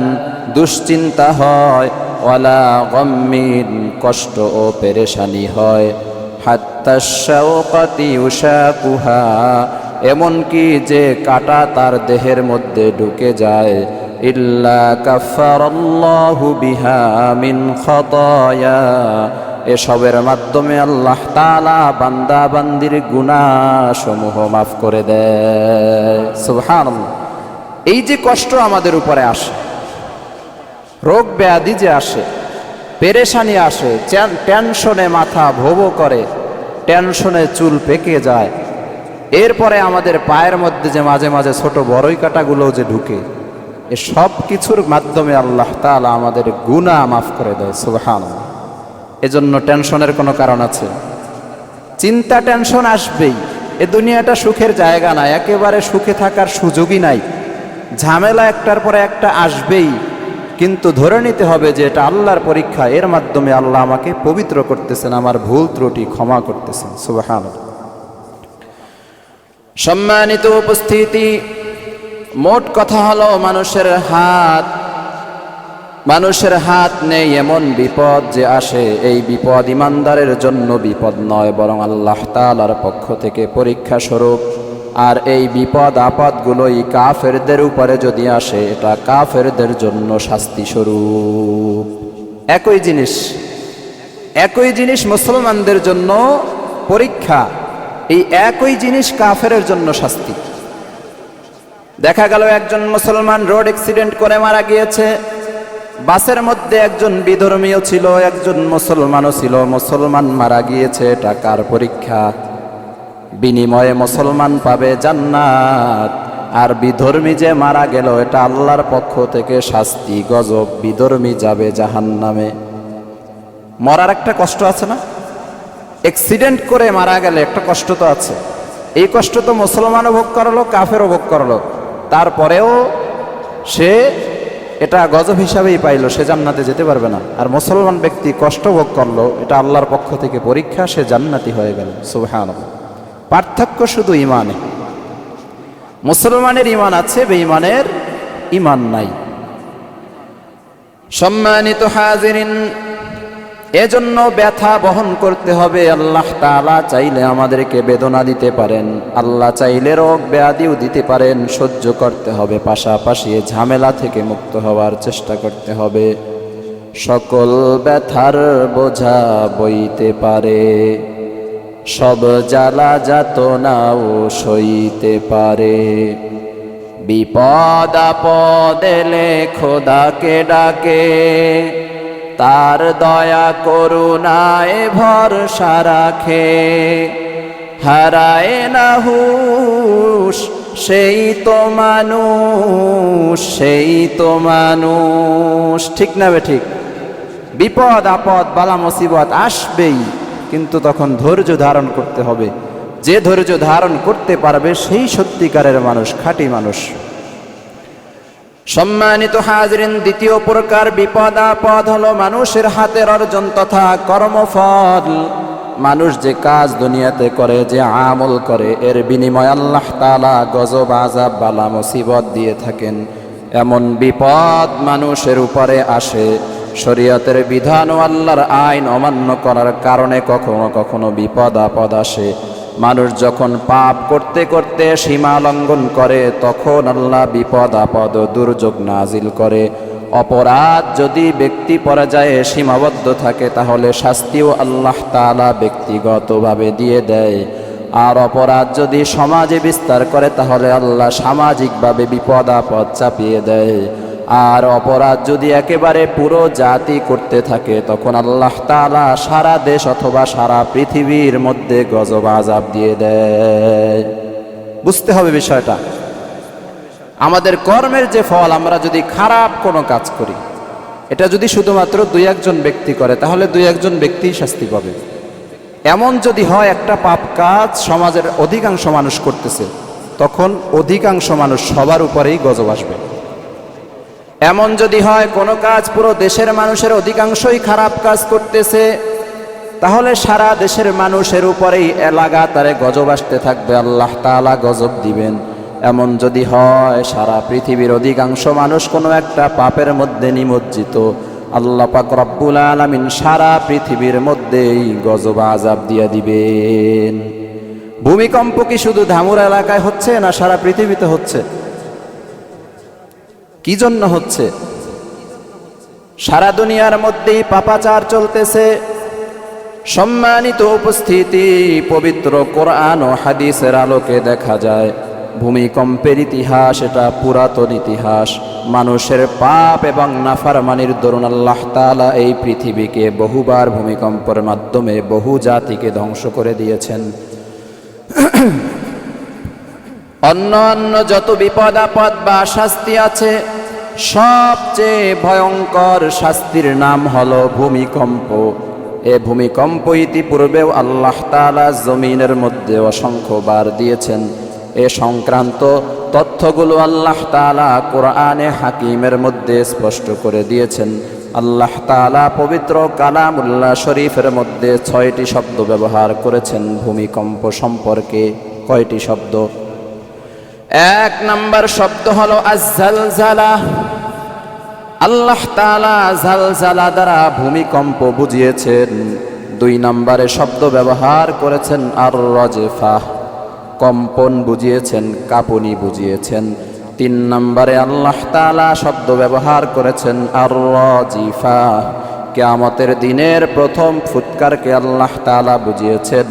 দুশ্চিন্তা হয়, ওয়ালা গম্মিন, কষ্ট ও পেরেশানি হয়, হাত্তা শাওকাতি ইউশাকুহা, এমনকি যে কাঁটা তার দেহের মধ্যে ঢুকে যায়, ইল্লা কাফারাল্লাহু বিহা মিন খাতায়া, এসবের মাধ্যমে আল্লাহ তাআলা বান্দা বান্দির গুনাহ সমূহ মাফ করে দেয়। সুবহানাল্লাহ। এই যে কষ্ট আমাদের উপরে আসে, রোগ ব্যাধি যে আসে, পেরেশানি আসে, টেনশনে মাথা ভোবো করে, টেনশনে চুল পেকে যায়, এরপরে আমাদের পায়ের মধ্যে যে মাঝে মাঝে ছোট বড়ই কাঁটাগুলো যে ঢুকে, এ সব কিছুর মাধ্যমে আল্লাহ তাআলা আমাদের গুনাহ মাফ করে দেয়। সুবহানাল্লাহ। এজন্য টেনশনের কোনো কারণ আছে? চিন্তা টেনশন আসবেই। এ দুনিয়াটা সুখের জায়গা না, একেবারে সুখে থাকার সুযোগই নাই। ঝামেলা একটার পরে একটা আসবেই, কিন্তু ধরে নিতে হবে যে এটা আল্লাহর পরীক্ষা, এর মাধ্যমে আল্লাহ আমাকে পবিত্র করতেছেন, আমার ভুল ত্রুটি ক্ষমা করতেছেন। সুবহানাল্লাহ। সম্মানিত উপস্থিতি, মোট কথা হলো মানুষের হাত নেই এমন বিপদ যে আসে, এই বিপদ ইমানদারের জন্য বিপদ নয়, বরং আল্লাহ তাআলার পক্ষ থেকে পরীক্ষা স্বরূপ। আর এই বিপদ আপদগুলোই কাফেরদের উপরে যদি আসে, এটা কাফেরদের জন্য শাস্তি স্বরূপ। একই জিনিস মুসলমানদের জন্য পরীক্ষা, এই একই জিনিস কাফেরের জন্য শাস্তি। দেখা গেল একজন মুসলমান রোড অ্যাক্সিডেন্ট করে মারা গিয়েছে, বাসের মধ্যে একজন বিধর্মীয় ছিল, একজন মুসলমানও ছিল, মুসলমান মারা গিয়েছে, এটা কার পরীক্ষা? বিনিময়ে মুসলমান পাবে জান্নাত, আর বিধর্মী যে মারা গেল এটা আল্লাহর পক্ষ থেকে শাস্তি, গজব, বিধর্মী যাবে জাহান্নামে। মরার একটা কষ্ট আছে না? অ্যাক্সিডেন্ট করে মারা গেলে একটা কষ্ট তো আছে। এই কষ্ট তো মুসলমানও ভোগ করলো, কাফেরও ভোগ করলো, তারপরেও সে এটা গজব হিসাবেই পাইলো, সে জান্নাতে যেতে পারবে না। আর মুসলমান ব্যক্তি কষ্ট ভোগ করলো, এটা আল্লাহর পক্ষ থেকে পরীক্ষা, সে জান্নাতি হয়ে গেল। সুবহানাল্লাহ। পার্থক্য শুধু ইমানে। মুসলমানের ইমান আছে, বেঈমানের ইমান নাই। সম্মানিত হাজিরিন, এজন্য ব্যথা বহন করতে হবে। আল্লাহ তাআলা চাইলে আমাদেরকে বেদনা দিতে পারেন, আল্লাহ চাইলে রোগ ব্যাধিও দিতে পারেন, সহ্য করতে হবে। পাশাপাশি ঝামেলা থেকে মুক্ত হওয়ার চেষ্টা করতে হবে। সকল ব্যথার বোঝা বইতে পারে, সব জ্বালা যাতনাও সইতে পারে। বিপদ আপদ এলে খোদাকে ডাকে, তার দয়া করুণায় ভরসা রাখে। হারায় না হুঁশ সেই তো মানুষ, সেই তো মানুষ। ঠিক না বে ঠিক? বিপদ আপদ বালা মুসিবত আসবেই, কিন্তু তখন ধৈর্য ধারণ করতে হবে। যে ধৈর্য ধারণ করতে পারবে সেই সত্যিকারের মানুষ, খাঁটি মানুষ। সম্মানিত হাজরিন, দ্বিতীয় প্রকার বিপদ আপদ হলো মানুষের হাতের অর্জন তথা কর্মফল। মানুষ যে কাজ দুনিয়াতে করে, যে আমল করে, এর বিনিময়ে আল্লাহ তাআলা গজব আযাব বালা মুসিবত দিয়ে থাকেন। এমন বিপদ মানুষের উপরে আসে, শরীয়তের বিধান ও আল্লাহর আইন অমান্য করার কারণে কখনো কখনো বিপদ আপদ আসে। মানুষ যখন পাপ করতে করতে সীমা লঙ্ঘন করে, তখন আল্লাহ বিপদ আপদ ও দুর্যোগ নাজিল করে। অপরাধ যদি ব্যক্তি পর্যায়ে সীমাবদ্ধ থাকে, তাহলে শাস্তিও আল্লাহ তাআলা ব্যক্তিগতভাবে দিয়ে দেয়। আর অপরাধ যদি সমাজে বিস্তার করে, তাহলে আল্লাহ সামাজিকভাবে বিপদ আপদ চাপিয়ে দেয়। আর অপরাধ যদি একেবারে পুরো জাতি করতে থাকে, তখন আল্লাহ তাআলা সারা দেশ অথবা সারা পৃথিবীর মধ্যে গজব আযাব দিয়ে দেয়। বুঝতে হবে বিষয়টা। আমাদের কর্মের যে ফল, আমরা যদি খারাপ কোনো কাজ করি, এটা যদি শুধুমাত্র 2-1 ব্যক্তি করে, তাহলে 2-1 ব্যক্তি শাস্তি পাবে। এমন যদি হয় একটা পাপ কাজ সমাজের অধিকাংশ মানুষ করতেছে, তখন অধিকাংশ মানুষ সবার উপরেই গজব আসবে। এমন যদি হয় কোনো কাজ পুরো দেশের মানুষের অধিকাংশই খারাপ কাজ করতেছে, তাহলে সারা দেশের মানুষের উপরেই লাগাতারে গজব আসতে থাকবে, আল্লাহ তাআলা গজব দিবেন। এমন যদি হয় সারা পৃথিবীর অধিকাংশ মানুষ কোনো একটা পাপের মধ্যে নিমজ্জিত, আল্লাহ পাক রব্বুল আলামিন সারা পৃথিবীর মধ্যেই গজব আযাব দিয়ে দিবেন। ভূমিকম্প কি শুধু ধামুর এলাকায় হচ্ছে, না সারা পৃথিবীতে হচ্ছে? কি জন্য হচ্ছে? সারা দুনিয়ার মধ্যেই পাপাচার চলতেছে। সম্মানিত উপস্থিতি, পবিত্র কোরআন ও হাদিসের আলোকে দেখা যায় ভূমিকম্পের ইতিহাস এটা পুরাতন ইতিহাস। মানুষের পাপ এবং নাফরমানির দরুন আল্লাহ তাআলা এই পৃথিবীকে বহুবার ভূমিকম্পের মাধ্যমে বহু জাতিকে ধ্বংস করে দিয়েছেন। অন্য যত বিপদ আপদ বা শাস্তি আছে, সবচেয়ে ভয়ঙ্কর শাস্তির নাম হলো ভূমিকম্প। এ ভূমিকম্প ইতিপূর্বেও আল্লাহ তাআলা জমিনের মধ্যে অসংখ্যবার দিয়েছেন। এ সংক্রান্ত তথ্যগুলো আল্লাহ তাআলা কোরআনে হাকিমের মধ্যে স্পষ্ট করে দিয়েছেন। আল্লাহ তাআলা পবিত্র কালামুল্লাহ শরীফের মধ্যে 6টি শব্দ ব্যবহার করেছেন ভূমিকম্প সম্পর্কে। কয়টি শব্দ? 1 নম্বর শব্দ হলো আয-জালজালা। আল্লাহ তাআলা জালজালা দ্বারা ভূমিকম্প বুঝিয়েছেন। 2 নম্বরে শব্দ ব্যবহার করেছেন আর-রাজফা, কম্পন বুঝিয়েছেন, কাঁপুনি বুঝিয়েছেন। 3 নম্বরে আল্লাহ তাআলা শব্দ ব্যবহার করেছেন আর-রাজিফা, কিয়ামতের দিনের প্রথম ফুৎকারকে আল্লাহ তাআলা বুঝিয়েছেন।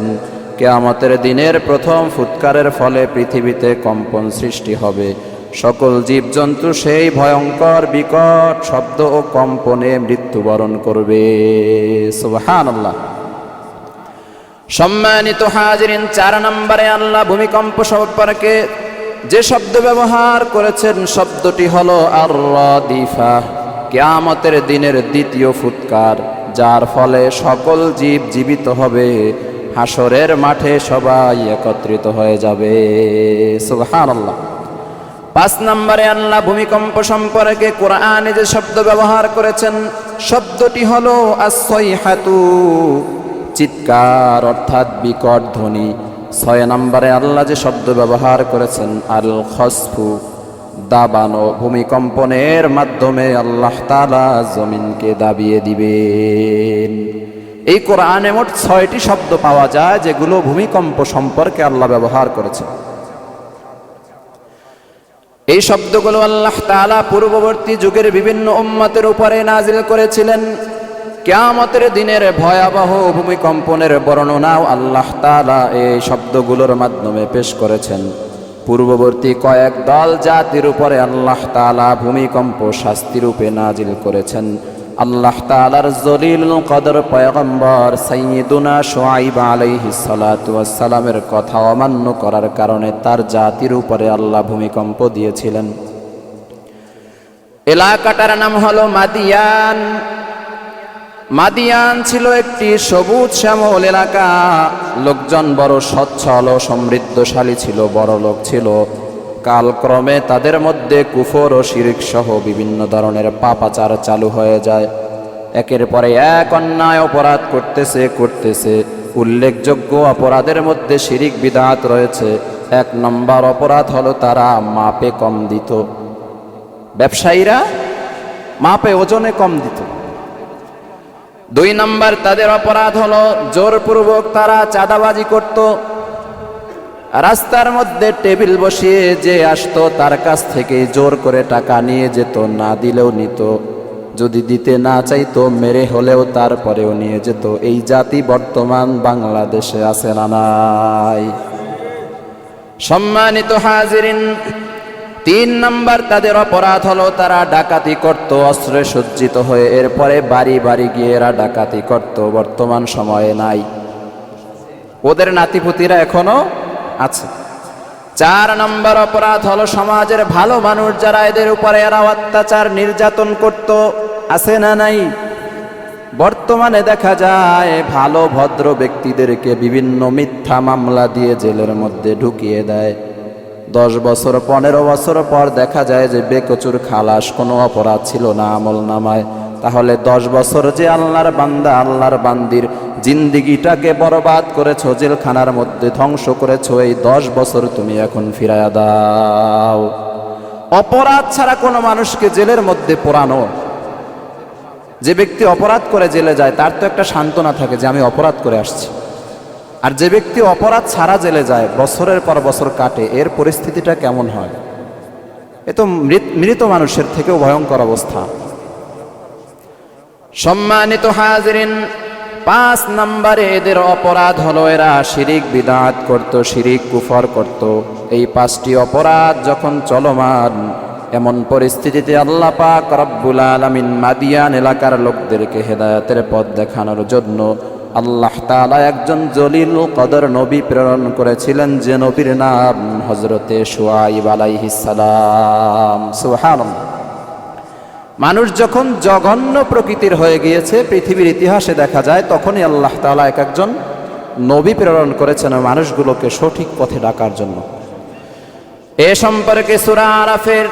কিয়ামতের দিনের প্রথম ফুৎকারের ফলে পৃথিবীতে কম্পন সৃষ্টি হবে। সকল জীবজন্তু সেই ভয়ঙ্কর বিকট শব্দ ও কম্পনে মৃত্যুবরণ করবে। সুবহানাল্লাহ। সম্মানিত হাজিরিন, 4 নম্বরে আল্লাহ ভূমিকম্প সম্পর্কে যে শব্দ ব্যবহার করেছেন, শব্দটি হলো আর-রাদিফা, কিয়ামতের দিনের দ্বিতীয় ফুৎকার, যার ফলে সকল জীব জীবিত হবে। হাসরের মাঠে সবাই একত্রিত হয়ে যাবে। সুবহানাল্লাহ। 5 নম্বরে আল্লাহ ভূমিকম্প সম্পর্কে কোরআনে যে শব্দ ব্যবহার করেছেন, শব্দটি হলো আস-সাইহাতু, চিৎকার অর্থাৎ বিকট ধ্বনি। 6 নম্বরে আল্লাহ যে শব্দ ব্যবহার করেছেন আল-খসফু, দাবানো। ভূমিকম্পনের মাধ্যমে আল্লাহ তাআলা জমিনকে দাবিয়ে দিবেন। এই কোরআনে মোট 6টি শব্দ পাওয়া যায় যেগুলো ভূমিকম্প সম্পর্কে আল্লাহ ব্যবহার করেছেন। এই শব্দগুলো আল্লাহ তাআলা পূর্ববর্তী যুগের বিভিন্ন উম্মতের উপরে নাজিল করেছিলেন। কিয়ামতের দিনের ভয়াবহ ভূমিকম্পনের বর্ণনাও আল্লাহ তাআলা এই শব্দগুলোর মাধ্যমে পেশ করেছেন। পূর্ববর্তী কয়েক দল জাতির উপরে আল্লাহ তাআলা ভূমিকম্প শাস্তিরূপে নাজিল করেছেন। আল্লাহ তাআলার জলিলুল কদর পয়গম্বর সাইয়্যিদুনা শুআইব আলাইহিস সালাতু ওয়াস সালামের কথা অমান্য করার কারণে তার জাতির উপরে আল্লাহ ভূমিকম্প দিয়েছিলেন। এলাকাটার নাম হলো মাদিয়ান। মাদিয়ান ছিল একটি সবুজ শ্যামল এলাকা। লোকজন বড় সচ্ছল ও সমৃদ্ধশালী ছিল, বড় লোক ছিল। কালক্রমে তাদের মধ্যে কুফর ও শিরক সহ বিভিন্ন ধরনের পাপাচার চালু হয়ে যায়। একের পরে এক অন্যায় অপরাধ করতেছে। উল্লেখযোগ্য অপরাধের মধ্যে শিরিক বিদআত রয়েছে। 1 নম্বর অপরাধ হলো তারা মাপে কম দিত। ব্যবসায়ীরা মাপে ওজনে কম দিত। 2 নম্বর তাদের অপরাধ হলো জোরপূর্বক তারা চাঁদাবাজি করত। রাস্তার মধ্যে টেবিল বসিয়ে যে আসতো তার কাছ থেকে জোর করে টাকা নিয়ে যেত, না দিলেও নিত। যদি দিতে না চাইতো মেরে হলেও তারপরেও নিয়ে যেত। এই জাতি বর্তমান বাংলাদেশে আছে না নাই? সম্মানিত হাজিরিন, 3 নম্বর তাদের অপরাধ হলো তারা ডাকাতি করত অস্ত্রে সজ্জিত হয়ে। এরপরে বাড়ি বাড়ি গিয়ে এরা ডাকাতি করত। বর্তমান সময়ে নাই, ওদের নাতিপুতিরা এখনো আছে। 4 নম্বর অপরাধ হলো সমাজের ভালো মানুষ যারা, এদের উপরে এরা অত্যাচার নির্যাতন করত। আছে না নাই? বর্তমানে দেখা যায় ভালো ভদ্র ব্যক্তিদেরকে বিভিন্ন মিথ্যা মামলা দিয়ে জেলের মধ্যে ঢুকিয়ে দেয়। 10 বছর 15 বছর পর দেখা যায় যে বেকচুর খালাস, কোনো অপরাধ ছিল না আমল নামায়। তাহলে 10 বছর যে আল্লাহর বান্দা আল্লাহর বান্দির জিন্দিগিটাকে বরবাদ করেছো, জেলখানার মধ্যে ধ্বংস করেছো, এই 10 বছর তুমি এখন ফিরায়া দাও। অপরাধ ছাড়া কোনো মানুষকে জেলের মধ্যে পোড়ানো, যে ব্যক্তি অপরাধ করে জেলে যায় তার তো একটা সান্ত্বনা থাকে যে আমি অপরাধ করে আসছি। আর যে ব্যক্তি অপরাধ ছাড়া জেলে যায়, বছরের পর বছর কাটে, এর পরিস্থিতিটা কেমন হয়? এ তো মৃত মানুষের থেকেও ভয়ঙ্কর অবস্থা। সম্মানিত হাজিরিন, 5 নম্বরে এদের অপরাধ হলো এরা শিরিক বিদআত করত, শিরিক কুফর করত। এই 5টি অপরাধ যখন চলমান, এমন পরিস্থিতিতে আল্লাহ পাক রব্বুল আলামিন মাদিয়ান এলাকার লোকদেরকে হেদায়েতের পথ দেখানোর জন্য আল্লাহ তাআলা একজন জলিল কদর নবী প্রেরণ করেছিলেন, যে নবীর নাম হযরতে শুআইব আলাইহিস সালাম। সুবহানাল্লাহ। মানুষ যখন জঘন্য প্রকৃতির হয়ে গিয়েছে, পৃথিবীর ইতিহাসে দেখা যায়, তখনই আল্লাহ তাআলা একজন নবী প্রেরণ করেছেন মানুষগুলোকে সঠিক পথে ডাকার জন্য। এ সম্পর্কে সূরা আরাফের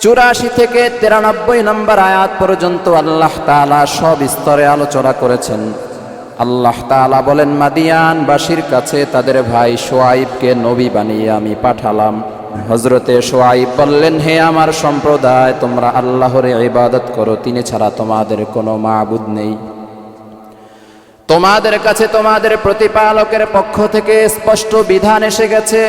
84 থেকে 93 নম্বর আয়াত পর্যন্ত আল্লাহ তাআলা সব স্তরে আলোচনা করেছেন। আল্লাহ তাআলা বলেন, মাদিয়ানবাসীর কাছে তাদের ভাই শুআইবকে নবী বানিয়ে আমি পাঠালাম। হযরতে শুআইব বললেন, হে আমার সম্প্রদায়, তোমরা আল্লাহর ইবাদত করো, তিনি ছাড়া তোমাদের কোনো মাবুদ নেই। তোমাদের কাছে তোমাদের প্রতিপালকের পক্ষ থেকে স্পষ্ট বিধান এসে গেছে।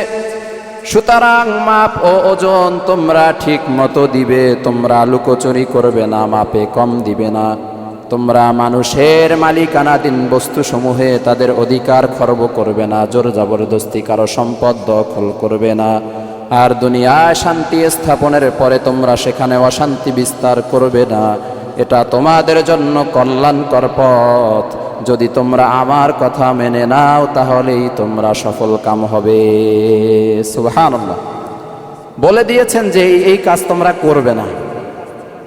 সুতরাং মাপ ও ওজন তোমরা ঠিক মতো দিবে। তোমরা লুকোচুরি করবে না, মাপে কম দিবে না। তোমরা মানুষের মালিকানাধীন বস্তুসমূহে তাদের অধিকার খর্ব করবে না। জোর জবরদস্তি কারো সম্পদ দখল করবে না। আর দুনিয়ায় শান্তি স্থাপনের পরে তোমরা সেখানে অশান্তি বিস্তার করবে না। এটা তোমাদের জন্য কল্যাণকর পথ। যদি তোমরা আমার কথা মেনে নাও তাহলেই তোমরা সফল কাম হবে। সুবহানাল্লাহ। বলে দিয়েছেন যে এই কাজ তোমরা করবে না,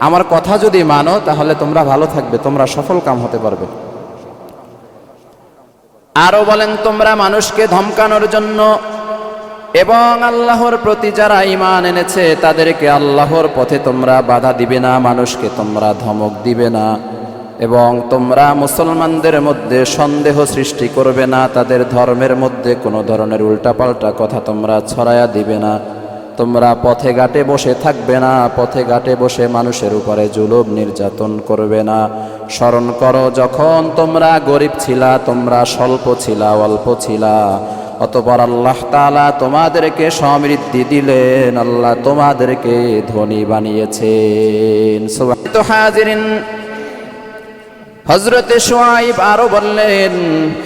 আমার কথা যদি মানো তাহলে তোমরা ভালো থাকবে, তোমরা সফল কাম হতে পারবে। আরো বলেন, তোমরা মানুষকে ধমকানোর জন্য এবং আল্লাহর প্রতি যারা ঈমান এনেছে তাদেরকে আল্লাহর পথে তোমরা বাধা দিবে না, মানুষকে তোমরা ধমক দিবে না, এবং তোমরা মুসলমানদের মধ্যে সন্দেহ সৃষ্টি করবে না, তাদের ধর্মের মধ্যে কোনো ধরনের উল্টাপাল্টা কথা তোমরা ছড়ায়া দিবে না। তোমরা পথে ঘাটে বসে থাকবে না, পথে ঘাটে বসে মানুষের উপরে জুলুম নির্যাতন করবে না। স্মরণ করো যখন তোমরা গরিব ছিলা, তোমরা স্বল্প ছিলা, অল্প ছিলা, অতঃপর আল্লাহ তাআলা তোমাদেরকে সমৃদ্ধি দিলেন, আল্লাহ তোমাদেরকে ধনী বানিয়েছেন। সুবহানাল্লাহ। তো হাজিরিন, হযরতে শুআইব আরো বললেন,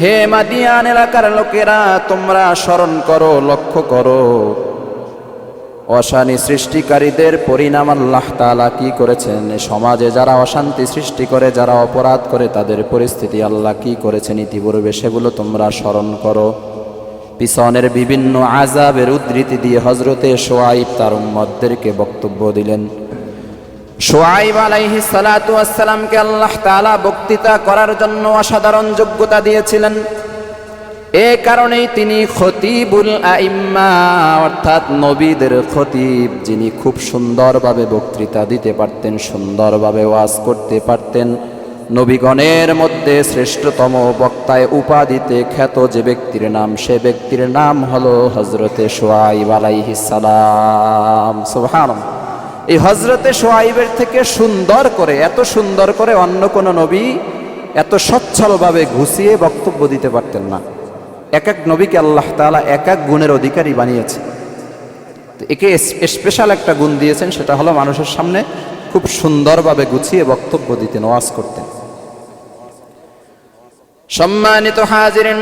হে মাদিয়ান এলাকার লোকেরা, তোমরা স্মরণ করো, লক্ষ্য করো অশান্তি সৃষ্টিকারীদের পরিণাম আল্লাহ তাআলা কি করেছেন। সমাজে যারা অশান্তি সৃষ্টি করে, যারা অপরাধ করে, তাদের পরিস্থিতি আল্লাহ কি করেছেন ইতিপূর্বে, সেগুলো তোমরা স্মরণ করো। পিছনের বিভিন্ন আযাবের উদ্ধৃতি দিয়ে হযরতে শুআইব তার উম্মতদেরকে বক্তব্য দিলেন। শুআইব আলাইহিস সালাতু ওয়াস সালামকে আল্লাহ তাআলা বক্তৃতা করার জন্য অসাধারণ যোগ্যতা দিয়েছিলেন। এ কারণেই তিনি খতিবুল আইম্মা, অর্থাৎ নবীদের খতিব, যিনি খুব সুন্দরভাবে বক্তৃতা দিতে পারতেন, সুন্দরভাবে ওয়াজ করতে পারতেন। নবীগণের মধ্যে শ্রেষ্ঠতম বক্তায় উপাধিতে খ্যাত যে ব্যক্তির নাম, সে ব্যক্তির নাম হলো হযরতে শুআইব আলাইহিস সালাম। সুবহানাল্লাহ। এই হযরতে শুআইবের থেকে সুন্দর করে, এত সুন্দর করে অন্য কোন নবী এত সচ্ছলভাবে গুছিয়ে বক্তব্য দিতে পারতেন না। এক এক নবীকে আল্লাহ তাআলা এক এক গুণের অধিকারী বানিয়েছে। একে স্পেশাল একটা গুণ দিয়েছেন, সেটা হলো মানুষের সামনে খুব সুন্দরভাবে গুছিয়ে বক্তব্য দিতেন, ওয়াজ করতেন। সম্মানিত হাজিরিন,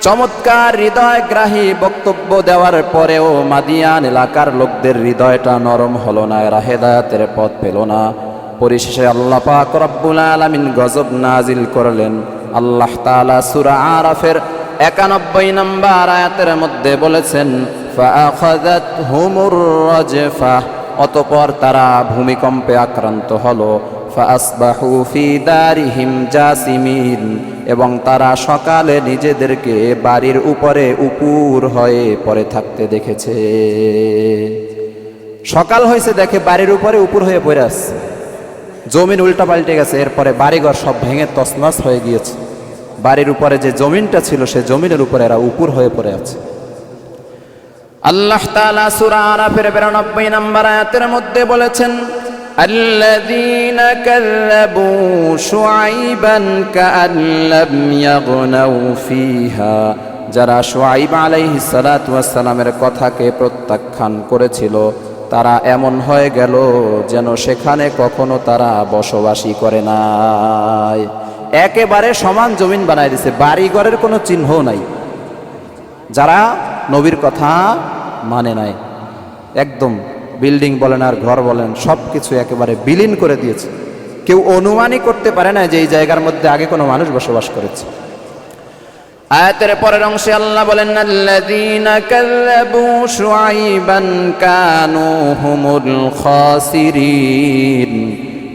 চমৎকার হৃদয়গ্রাহী বক্তব্য দেওয়ার পরেও মাদিয়ান এলাকার লোকদের হৃদয়টা নরম হলো না, এরা হেদায়েতের পথ পেল না। পরিশেষে আল্লাহ পাক রব্বুল আলামিন গজব নাজিল করলেন। আল্লাহ তাআলা সূরা আরাফের 91 নম্বর আয়াতের মধ্যে বলেছেন, ফাআখাযাতহুমুর রাজফা, অতঃপর তারা ভূমিকম্পে আক্রান্ত হলো। ফাআসবাহু ফি দারিহিম জাসিমিন, এবং তারা সকালে নিজেদেরকে বাড়ির উপরে উপুর হয়ে পড়ে থাকতে দেখেছে। সকাল হয়েছে, দেখে বাড়ির উপরে উপুর হয়ে পড়ে আছে, জমিন উল্টা পাল্টে গেছে, এরপরে বাড়িঘর সব ভেঙে তছনছ হয়ে গিয়েছে। বাড়ির উপরে যে জমিনটা ছিল, সে জমিনের উপরে এরা উপুর হয়ে পড়ে আছে। আল্লাহ তাআলা সূরা আরাফের 92 নম্বর আয়াতের মধ্যে বলেছেন, আল্লাযীনা কাযযাবু শুআইবান কাআন লাম ইয়াগনাউ ফিহা, যারা শুআইব আলাইহিস সালাতু ওয়াস সালামের কথাকে প্রত্যাখ্যান করেছিল, তারা এমন হয়ে গেল যেন সেখানে কখনো তারা বসবাসী করে নাই। একেবারে সমান জমিন বানাই দিছে, বাড়িঘরের কোনো চিহ্ন নাই। যারা নবীর কথা মানে নাই, একদম বিল্ডিং বলেন আর ঘর বলেন সব কিছু একেবারে বিলীন করে দিয়েছে। কেউ অনুমানই করতে পারে না যে এই জায়গার মধ্যে আগে কোনো মানুষ বসবাস করেছে। আয়াতের পরের অংশে আল্লাহ বলেন, আল্লাযীনা কাযযাবু শুআইবান কানু হুমুল খাসিরিন,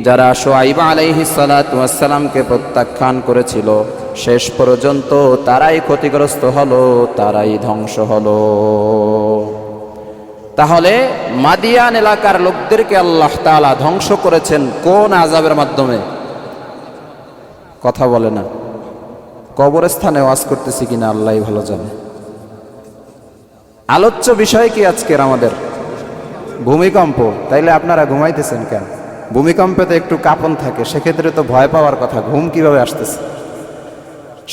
যারা শুআইব আলাইহিস সালাতু ওয়াস সালামকে প্রত্যাখ্যান করেছিল, শেষ পর্যন্ত তারাই ক্ষতিগ্রস্ত হলো, তারাই ধ্বংস হলো। তাহলে মাদিয়ান এলাকার লোকদেরকে আল্লাহ তাআলা ধ্বংস করেছেন কোন আযাবের মাধ্যমে? কথা বলে না। কবরস্থানে ওয়াজ করতেছি কিনা আল্লাহই ভালো জানে। আলোচ্য বিষয় কি আজকের আমাদের? ভূমিকম্প। তাইলে আপনারা ঘুমাইতেছেন কেন? ভূমিকম্পে তো একটু কাঁপন থাকে, সেক্ষেত্রে তো ভয় পাওয়ার কথা, ঘুম কিভাবে আসতেছে?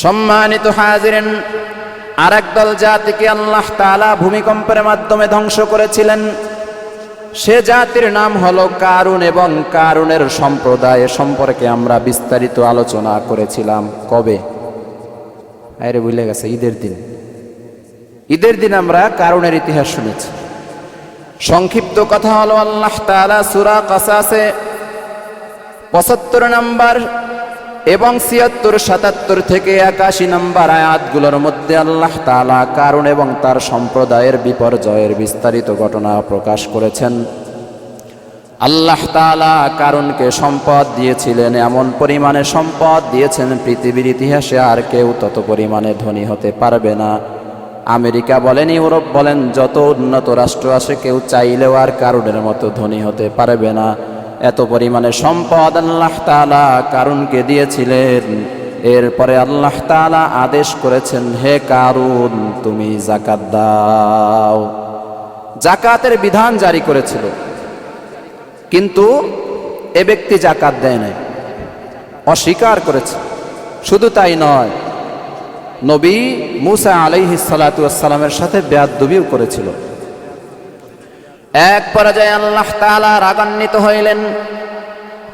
সম্মানিত হাজিরিন, আরেক দল জাতিকে আল্লাহ তাআলা ভূমিকম্পের মাধ্যমে ধ্বংস করেছিলেন। সে জাতির নাম হলো কারুন, এবং কারুনের সম্প্রদায় সম্পর্কে আমরা বিস্তারিত আলোচনা করেছিলাম। কবে? আরে ভুলে গেছে, ঈদের দিন। ঈদের দিন আমরা কারুনের ইতিহাস শুনেছি। সংক্ষিপ্ত কথা হলো, আল্লাহ তাআলা সূরা কাসাসে 75 নম্বর এবং 76, 77 থেকে 81 নম্বর আয়াতগুলোর মধ্যে আল্লাহ তাআলা কারুন এবং তার সম্প্রদায়ের বিপর্যয়ের বিস্তারিত ঘটনা প্রকাশ করেছেন। আল্লাহ তাআলা কারুনকে সম্পদ দিয়েছিলেন, এমন পরিমাণে সম্পদ দিয়েছেন পৃথিবীর ইতিহাসে আর কেউ তত পরিমাণে ধনী হতে পারবে না। আমেরিকা বলেন, ইউরোপ বলেন, যত উন্নত রাষ্ট্র আছে, কেউ চাইলেও আর কারুনের মতো ধনী হতে পারবে না। এত পরিমাণে সম্পদ আল্লাহ তাআলা কারুনকে দিয়েছিলেন। এরপরে আল্লাহ তাআলা আদেশ করেছেন, হে কারুন, তুমি যাকাত দাও। জাকাতের বিধান জারি করেছিল, কিন্তু এ ব্যক্তি জাকাত দেয় নাই, অস্বীকার করেছে। শুধু তাই নয়, নবী মুসা আলাইহিস সালাতু ওয়াস সালামের সাথে বেয়াদবিও করেছিল। এক পর্যায়ে আল্লাহ তাআলা রাগান্বিত হইলেন,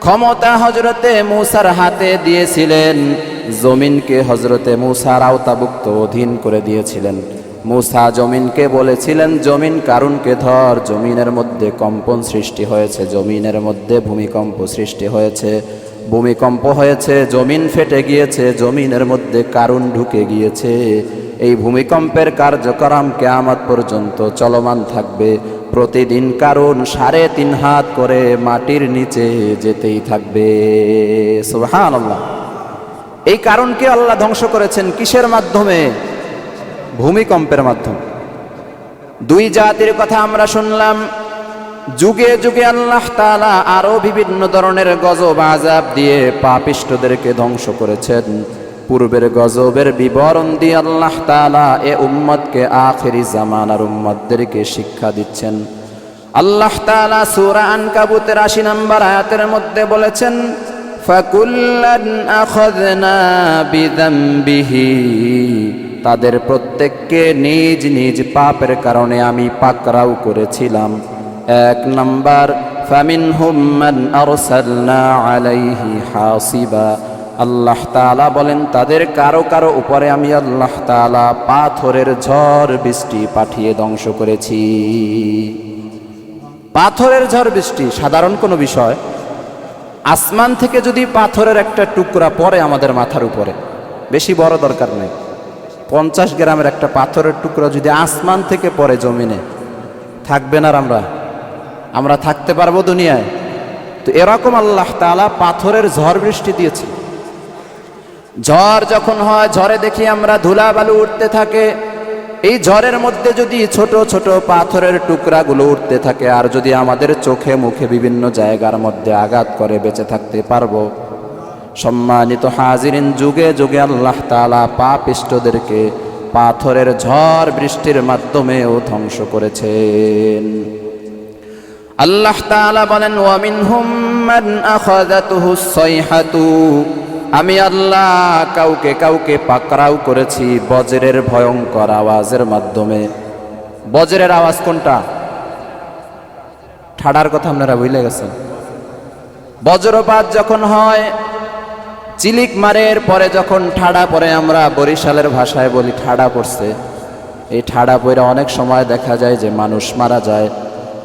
ক্ষমতা হযরতে মুসার হাতে দিয়েছিলেন, জমিনকে হযরতে মুসার আওতাভুক্ত অধীন করে দিয়েছিলেন। মুসা জমিনকে বলেছিলেন, জমিন কারুনকে ধর। জমিনের মধ্যে কম্পন সৃষ্টি হয়েছে, জমিনের মধ্যে ভূমিকম্প সৃষ্টি হয়েছে, ভূমিকম্প হয়েছে, জমিন ফেটে গিয়েছে, জমিনের মধ্যে কারুন ঢুকে গিয়েছে। এই ভূমিকম্পের কার্যক্রম কিয়ামত পর্যন্ত চলমান থাকবে। প্রতিদিন কারুন 3.5 হাত করে মাটির নিচে যেতেই থাকবে। সুবহানাল্লাহ। এই কারণকে আল্লাহ ধ্বংস করেছেন কিসের মাধ্যমে? ভূমিকম্পের মাধ্যমে। দুই জাতির কথা আমরা শুনলাম। যুগে যুগে আল্লাহ তাআলা আরো বিভিন্ন ধরনের গজব আযাব দিয়ে পাপিষ্ঠদেরকে ধ্বংস করেছেন। পূর্বের গজবের বিবরণ দিয়ে আল্লাহ তাআলা এ উম্মতকে আখিরি জামানার উম্মতদেরকে শিক্ষা দিচ্ছেন। আল্লাহ তাআলা সূরা আনকাবুতের 80 নম্বর আয়াতের মধ্যে বলেছেন, ফাকুল্লান আখাযনা বিযামবিহি, তাদের প্রত্যেককে নিজ নিজ পাপের কারণে আমি পাকড়াও করেছিলাম। 1 নাম্বার, ফামিনহুম মান আরসালনা আলাইহি হাসিবা, আল্লাহ তাআলা বলেন তাদের কারো কারো উপরে আমি আল্লাহ তাআলা পাথরের ঝড় বৃষ্টি পাঠিয়ে ধ্বংস করেছি। পাথরের ঝড় বৃষ্টি সাধারণ কোনো বিষয়। আসমান থেকে যদি পাথরের একটা টুকরা পড়ে আমাদের মাথার উপরে, বেশি বড় দরকার নেই, 50 গ্রামের একটা পাথরের টুকরা যদি আসমান থেকে পড়ে জমিনে, থাকবে না? আমরা থাকতে পারবো দুনিয়ায়? তো এরকম আল্লাহ তাআলা পাথরের ঝড় বৃষ্টি দিয়েছে। ঝড় যখন হয়, ঝড়ে দেখি আমরা ধুলা বালু উঠতে থাকে। এই ঝড়ের মধ্যে যদি ছোট ছোট পাথরের টুকরাগুলো উঠতে থাকে, আর যদি আমাদের চোখে মুখে বিভিন্ন জায়গার মধ্যে আঘাত করে, বেঁচে থাকতে পারবো? সম্মানিত হাজিরিন, যুগে যুগে আল্লাহ তাআলা পাপিষ্ঠদেরকে পাথরের ঝড় বৃষ্টির মাধ্যমেও ধ্বংস করেছেন। আল্লাহ তাআলা বলেন, ওয়া মিনহুম মান আখাযাতুহুস সাইহাতু, আমি আল্লাহ কাউকে কাউকে পাকড়াও করেছি বজ্রের ভয়ঙ্কর আওয়াজের মাধ্যমে। বজ্রের আওয়াজ কোনটা? ঠাডার কথা আপনারা ভুলে গেছেন। বজ্রপাত যখন হয়, চিলিক মারের পরে যখন ঠাডা পড়ে, আমরা বরিশালের ভাষায় বলি ঠাডা পড়ছে। এই ঠাডা পড়ে অনেক সময় দেখা যায় যে মানুষ মারা যায়।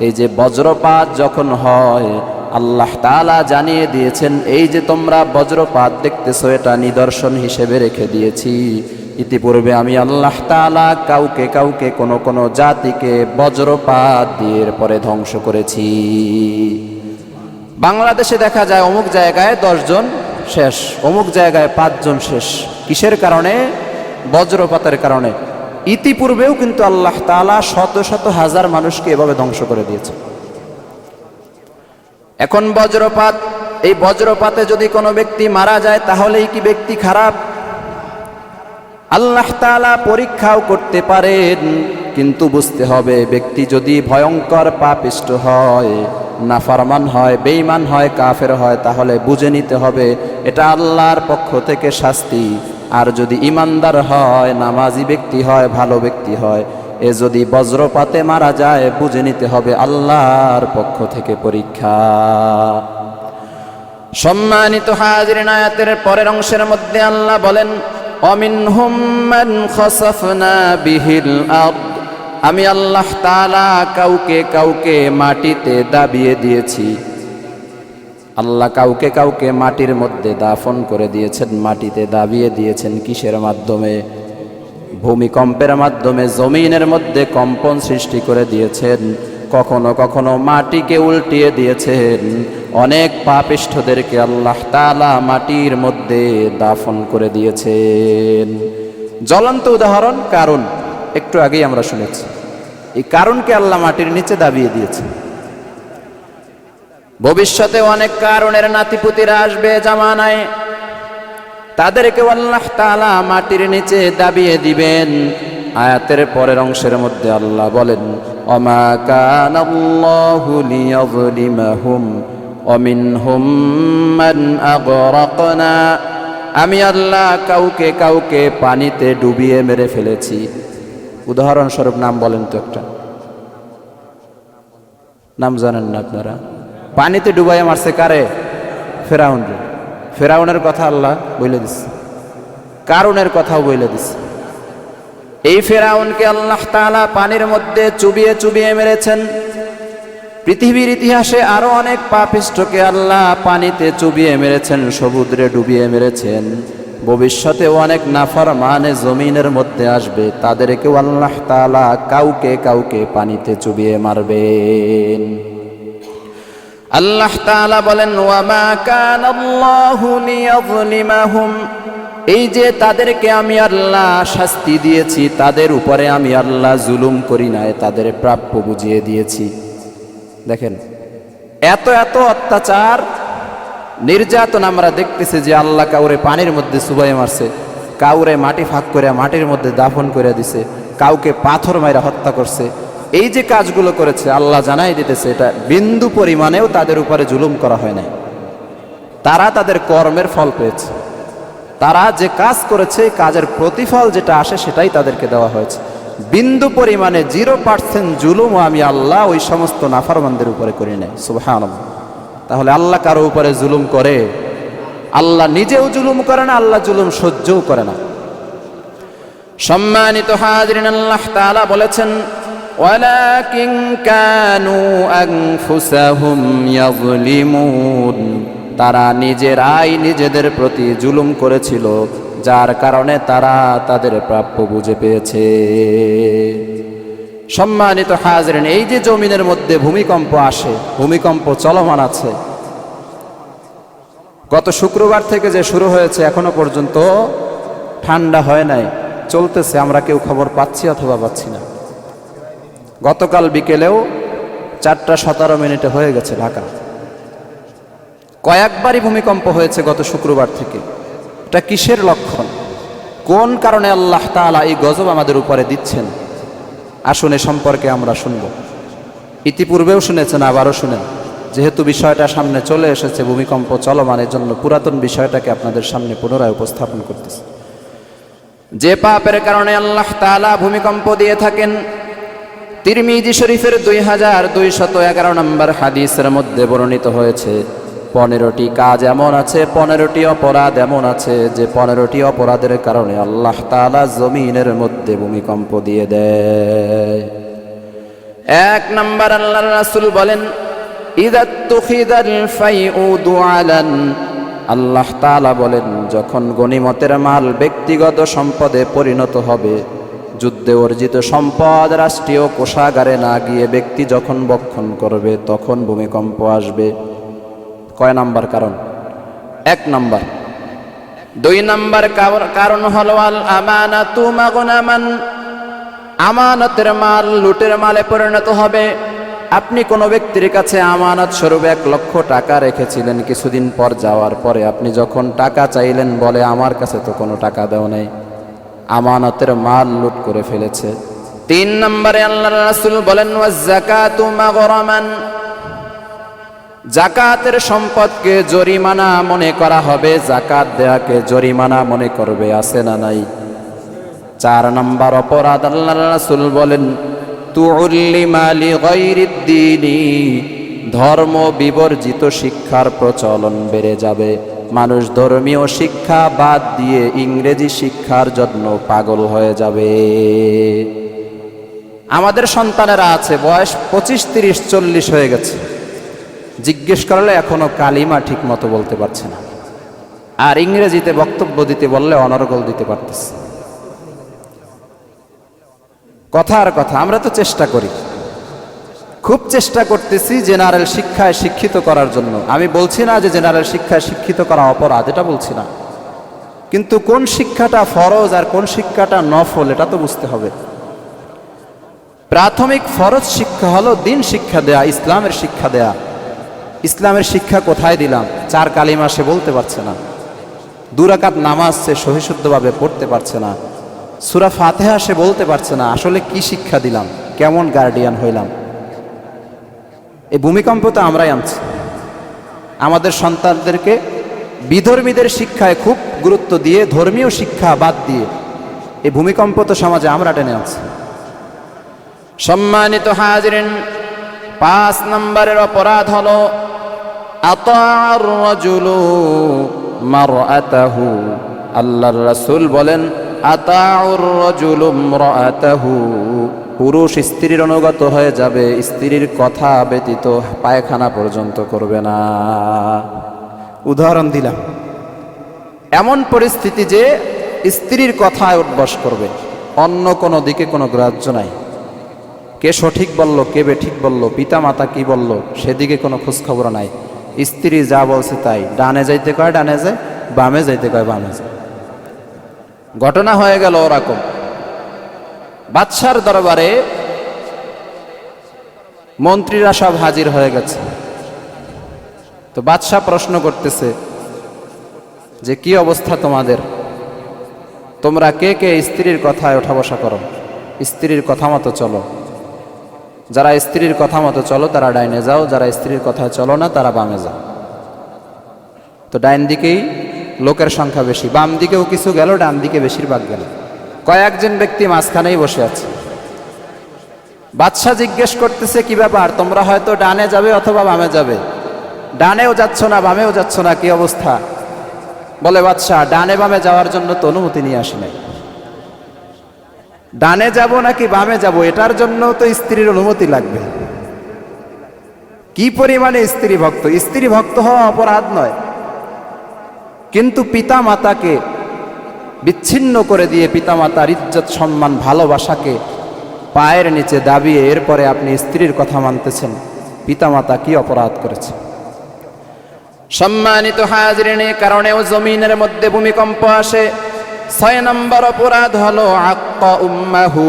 এই যে বজ্রপাত যখন হয়, আল্লাহ তাআলা জানিয়ে দিয়েছেন, এই যে তোমরা বজ্রপাত দেখতেছো, এটা নিদর্শন হিসেবে রেখে দিয়েছি। ইতিপূর্বে আমি আল্লাহ তাআলা কাউকে কাউকে কোন কোন জাতিকে বজ্রপাত দিয়ে পরে ধ্বংস করেছি। বাংলাদেশে দেখা যায় অমুক জায়গায় 10 জন শেষ, অমুক জায়গায় 5 জন শেষ। কিসের কারণে? বজ্রপাতের কারণে। ইতিপূর্বেও কিন্তু আল্লাহ তাআলা শত শত হাজার মানুষকে এভাবে ধ্বংস করে দিয়েছে। এখন বজ্রপাত, এই বজ্রপাতে যদি কোনো ব্যক্তি মারা যায়, তাহলেই কি ব্যক্তি খারাপ? আল্লাহ তাআলা পরীক্ষাও করতে পারেন, কিন্তু বুঝতে হবে ব্যক্তি যদি ভয়ঙ্কর পাপিষ্ঠ হয়, নাফরমান হয়, বেঈমান হয়, কাফের হয়, তাহলে বুঝে নিতে হবে এটা আল্লাহর পক্ষ থেকে শাস্তি। আর যদি ইমানদার হয়, নামাজি ব্যক্তি হয়, ভালো ব্যক্তি হয়, এ যদি বজ্রপাতে মারা যায়, বুঝে নিতে হবে আল্লাহর পক্ষ থেকে পরীক্ষা। সম্মানিত হাজিরিন, আয়াতের পরের অংশের মধ্যে আল্লাহ বলেন, অমিনহুম মান খাসাফনা বিহিল আরদ, আমি আল্লাহ তাআলা কাউকে কাউকে মাটিতে দাবিয়ে দিয়েছি। আল্লাহ কাউকে কাউকে মাটির মধ্যে দাফন করে দিয়েছেন, মাটিতে দাবিয়ে দিয়েছেন। কিসের মাধ্যমে? ভূমিকম্পের মাধ্যমে জমিনের মধ্যে কম্পন সৃষ্টি করে দিয়েছেন। কখনো কখনো মাটিকে উল্টিয়ে দিয়েছেন। অনেক পাপিষ্ঠদেরকে আল্লাহ তাআলা মাটির মধ্যে দাফন করে দিয়েছেন। জ্বলন্ত উদাহরণ কারণ, একটু আগেই আমরা শুনেছি। এই কারণকে আল্লাহ মাটির নিচে দাবিয়ে দিয়েছে। ভবিষ্যতে অনেক কারণের নাতিপুতিরা আসবে জামানায়, তাদেরকে আল্লাহ তাআলা মাটির নিচে দাবিয়ে দিবেন। আয়াতের পরের অংশের মধ্যে আল্লাহ বলেন, ওমা কানাল্লাহু লিয়াযলিমাহুম ওয়া মিনহুম মান আগরাকনা, আমি আল্লাহ কাউকে কাউকে পানিতে ডুবিয়ে মেরে ফেলেছি। উদাহরণস্বরূপ নাম বলেন তো একটা, নাম জানেন না আপনারা? পানিতে ডুবাইয়া মারছে কারে? ফেরাউন। ফেরাউনের কথা আল্লাহ বলে দিচ্ছে, কারুনের কথাও বলে দিচ্ছে। এই ফেরাউনকে আল্লাহ তাআলা পানির মধ্যে চুবিয়ে চুবিয়ে মেরেছেন। পৃথিবীর ইতিহাসে আরো অনেক পাপিষ্ঠকে আল্লাহ পানিতে চুবিয়ে মেরেছেন, সমুদ্রে ডুবিয়ে মেরেছেন। ভবিষ্যতেও অনেক নাফরমানে জমিনের মধ্যে আসবে, তাদেরকেও আল্লাহ তাআলা কাউকে কাউকে পানিতে চুবিয়ে মারবেন। আল্লাহ তাআলা বলেন, ওয়ামা কানাল্লাহু লিয়াযলিমাহুম, এই যে তাদেরকে আমি আল্লাহ শাস্তি দিয়েছি, তাদের উপরে আমি আল্লাহ জুলুম করি নাই, তাদের প্রাপ্য বুঝিয়ে দিয়েছি। দেখেন, এত এত অত্যাচার নির্যাতন আমরা দেখতেছি যে আল্লাহ কাউরে পানির মধ্যে চুবাই মারছে, কাউরে মাটি ফাঁক করে মাটির মধ্যে দাফন করে দিছে, কাউকে পাথর মাইরা হত্যা করছে। এই যে কাজগুলো করেছে আল্লাহ জানাই দিতেছে, এটা বিন্দু পরিমাণেও তাদের উপরে জুলুম করা হয় নাই। তারা তাদের কর্মের ফল পেয়েছে, তারা যে কাজ করেছে এই কাজের প্রতিফল যেটা আসে সেটাই তাদেরকে দেওয়া হয়েছে। বিন্দু পরিমাণে 0% জুলুমও আমি আল্লাহ ওই সমস্ত নাফরমানদের উপরে করি নাই। সুবহানাল্লাহ। তাহলে আল্লাহ কারো উপরে জুলুম করে? আল্লাহ নিজেও জুলুম করে না, আল্লাহ জুলুম সহ্যও করে না। সম্মানিত হাজিরিন, আল্লাহ তাআলা বলেছেন, ওয়ালাকিন কানু আনফুসাহুম ইয়াযলিমুন, তারা নিজেরাই নিজেদের প্রতি জুলুম করেছিল, যার কারণে তারা তাদের প্রাপ্য বুঝে পেয়েছে। সম্মানিত হাজিরিন, এই যে জমিনের মধ্যে ভূমিকম্প আসে, ভূমিকম্প চলমান আছে, গত শুক্রবার থেকে যে শুরু হয়েছে এখনো পর্যন্ত ঠান্ডা হয় নাই, চলতেছে। আমরা কেউ খবর পাচ্ছি অথবা পাচ্ছি না। গতকাল বিকেলেও 4:17 হয়ে গেছে ঢাকা। কয়েকবারই ভূমিকম্প হয়েছে গত শুক্রবার থেকে। এটা কিসের লক্ষণ? কোন কারণে আল্লাহ তাআলা এই গজব আমাদের উপরে দিচ্ছেন? আসুন এ সম্পর্কে আমরা শুনব। ইতিপূর্বেও শুনেছেন, আবারও শুনেন। যেহেতু বিষয়টা সামনে চলে এসেছে, ভূমিকম্প চলমানের জন্য পুরাতন বিষয়টাকে আপনাদের সামনে পুনরায় উপস্থাপন করতেছে। যে পাপের কারণে আল্লাহ তাআলা ভূমিকম্প দিয়ে থাকেন, তিরমিজি শরীফের 2211 নম্বর হাদিসের মধ্যে বর্ণিত হয়েছে, 15টি কাজ এমন আছে, 15টি অপরাধ এমন আছে যে 15টি অপরাধের কারণে আল্লাহ তাআলা জমিনের মধ্যে ভূমিকম্প দিয়ে দেয়। 1 নম্বর, আল্লাহর রাসূল বলেন, ইযা তুখিদাল ফাইউ দুআলান, আল্লাহ তাআলা বলেন, যখন গনিমতের মাল ব্যক্তিগত সম্পদে পরিণত হবে, যুদ্ধে অর্জিত সম্পদ রাষ্ট্রীয় কোষাগারে না গিয়ে ব্যক্তি যখন বক্ষণ করবে, তখন ভূমিকম্প আসবে। কয় নাম্বার কারণ? 1 নাম্বার। 2 নাম্বার কারণ হলো আল আমানাতু মাগনামান, আমানতের মাল লুটের মালে পরিণত হবে। আপনি কোনো ব্যক্তির কাছে আমানত স্বরূপ 1 লক্ষ টাকা রেখেছিলেন, কিছুদিন পর যাওয়ার পরে আপনি যখন টাকা চাইলেন, বলে আমার কাছে তো কোনো টাকা দেও নাই, আমানতের মাল লুট করে ফেলেছে। 3 নম্বরে আল্লাহর রাসূল বলেন, ওয়াজ যাকাতু মাগরামান, জাকাতের সম্পদকে জরিমানা মনে করা হবে, জাকাত দেয়াকে জরিমানা মনে করবে, আছে না নাই? 4 নম্বর অপরাধ, আল্লাহর রাসূল বলেন, তুউল্লিমা লিগাইরিদ্দীনি, ধর্ম বিবর্জিত শিক্ষার প্রচলন বেড়ে যাবে। মানুষ ধর্মীয় শিক্ষা বাদ দিয়ে ইংরেজি শিক্ষার জন্য পাগল হয়ে যাবে। আমাদের সন্তানেরা আছে, বয়স 25, 30, 40 হয়ে গেছে, জিজ্ঞেস করলে এখনো কালিমা ঠিক মতো বলতে পারছে না, আর ইংরেজিতে বক্তব্য দিতে বললে অনর্গল দিতে পারতেছে। কথার কথা, আমরা তো চেষ্টা করি, খুব চেষ্টা করতেছি জেনারেল শিক্ষায় শিক্ষিত করার জন্য। আমি বলছি না যে জেনারেল শিক্ষায় শিক্ষিত করা অপরাধ, এটা বলছি না, কিন্তু কোন শিক্ষাটা ফরজ আর কোন শিক্ষাটা নফল এটা তো বুঝতে হবে। প্রাথমিক ফরজ শিক্ষা হলো দিন শিক্ষা দেয়া, ইসলামের শিক্ষা দেয়া। ইসলামের শিক্ষা কোথায় দিলাম? 4 কালিমা সে বলতে পারছে না, 2 রাকাত নামাজ সে সহিশুদ্ধভাবে পড়তে পারছে না, সূরা ফাতিহা সে বলতে পারছে না, আসলে কি শিক্ষা দিলাম, কেমন গার্ডিয়ান হইলাম। এই ভূমিকম্প তো আমরাই আনছি। আমাদের সন্তানদেরকে বিধর্মীদের শিক্ষায় খুব গুরুত্ব দিয়ে ধর্মীয় শিক্ষা বাদ দিয়ে এই ভূমিকম্প তো সমাজে আমরা টেনে আনছি। সম্মানিত হাজিরিন, 5 নম্বরের অপরাধ হলো আতাআর রাজুলু মারআতাহু। আল্লাহর রাসূল বলেন আতাউর রাজুলু ইমরাআতাহু, পুরুষ স্ত্রীর অনুগত হয়ে যাবে, স্ত্রীর কথা ব্যতীত পায়খানা পর্যন্ত করবে না। উদাহরণ দিলাম, এমন পরিস্থিতি যে স্ত্রীর কথায় উঠবস করবে, অন্য কোনো দিকে কোনো গ্রাহ্য নাই। কে সঠিক বলল, কে বেঠিক বলল, পিতা মাতা কি বলল, সেদিকে কোনো খোঁজখবর নাই। স্ত্রী যা বলছে তাই, ডানে যাইতে কয় ডানে যায়, বামে যাইতে কয় বামে যায়। ঘটনা হয়ে গেল ওরকম, বাদশার দরবারে মন্ত্রীরা সব হাজির হয়ে গেছে। তো বাদশাহ প্রশ্ন করতেছে যে কি অবস্থা তোমাদের, তোমরা কে কে স্ত্রীর কথায় ওঠা বসা করো, স্ত্রীর কথা মতো চলো। যারা স্ত্রীর কথা মতো চলো তারা ডাইনে যাও, যারা স্ত্রীর কথায় চলো না তারা বামে যাও। তো ডাইন দিকেই লোকের সংখ্যা বেশি, বাম দিকেও কিছু গেল, ডান দিকে বেশিরভাগ গেল। কয়েকজন ব্যক্তি মাঝখানেই বসে আছে। বাদশাহ জিজ্ঞেস করতেছে কি ব্যাপার, তোমরা হয়তো ডানে যাবে অথবা বামে যাবে, ডানেও যাচ্ছ না বামেও যাচ্ছ না, কি অবস্থা? বলে বাদশাহ, ডানে বামে যাওয়ার জন্য তো অনুমতি নিয়ে আসি নাই। ডানে যাব নাকি বামে যাব এটার জন্য তো স্ত্রীর অনুমতি লাগবে। কি পরিমাণে স্ত্রী ভক্ত! স্ত্রী ভক্ত হওয়া অপরাধ নয়, কিন্তু পিতা মাতাকে বিচ্ছিন্ন করে দিয়ে পিতা মাতার ইজ্জত সম্মান ভালোবাসাকে পায়ের নিচে দাবিয়ে এরপরে আপনি স্ত্রীর কথা মানতেছেন, পিতা মাতা কি অপরাধ করেছে? সম্মানিত হাজিরিন, এই কারণেও জমিনের মধ্যে ভূমিকম্প আসে। 6 নম্বর অপরাধ হলো আক্কা উম্মাহু,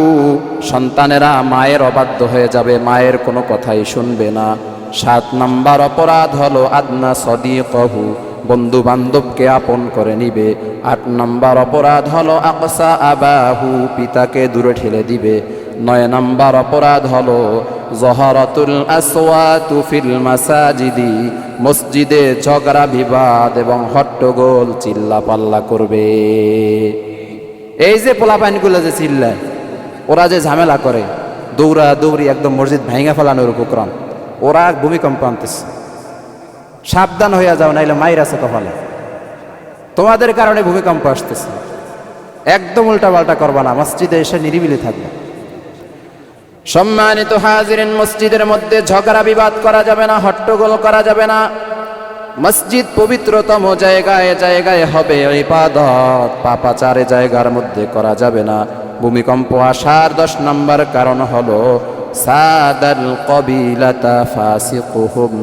সন্তানেরা মায়ের অবাধ্য হয়ে যাবে, মায়ের কোনো কথাই শুনবে না। 7 নম্বর অপরাধ হলো আদনা সদিকহু, বন্ধু বান্ধবকে আপন করে নিবে। 8 নম্বর অপরাধ হলো আকসা আবাহু, পিতাকে দূরে ঠেলে দিবে। 9 নম্বর অপরাধ হলো জহরাতুল আসওয়াতু ফিল মাসাজিদি, মসজিদে ঝগড়া বিবাদ এবং হট্টগোল চিল্লা পাল্লা করবে। এই যে পোলাপাইনগুলো যে চিল্লায়, ওরা যে ঝামেলা করে, দৌড়া দৌড়ি একদম মসজিদ ভেঙে ফেলানোর উপক্রম, ওরা ভূমিকম্প আনতেছে। সাবধান হইয়া যাও, নাইলে মাইর আছে কপালে। তোমাদের কারণে ভূমিকম্প আসতেছে। একদম উল্টা পাল্টা করবা না, মসজিদে এসে নিরিবিলি থাকবে। সম্মানিত হাজিরিন, মসজিদের মধ্যে ঝগড়া বিবাদ করা যাবে না, হট্টগোল করা যাবে না। মসজিদ পবিত্রতম জায়গায় জায়গায় হবে ইবাদত, পাপাচারে জায়গার মধ্যে করা যাবে না। ভূমিকম্প আসার 10 নম্বর কারণ হলো সাদাল কবিলাতা ফাসিকুহুম,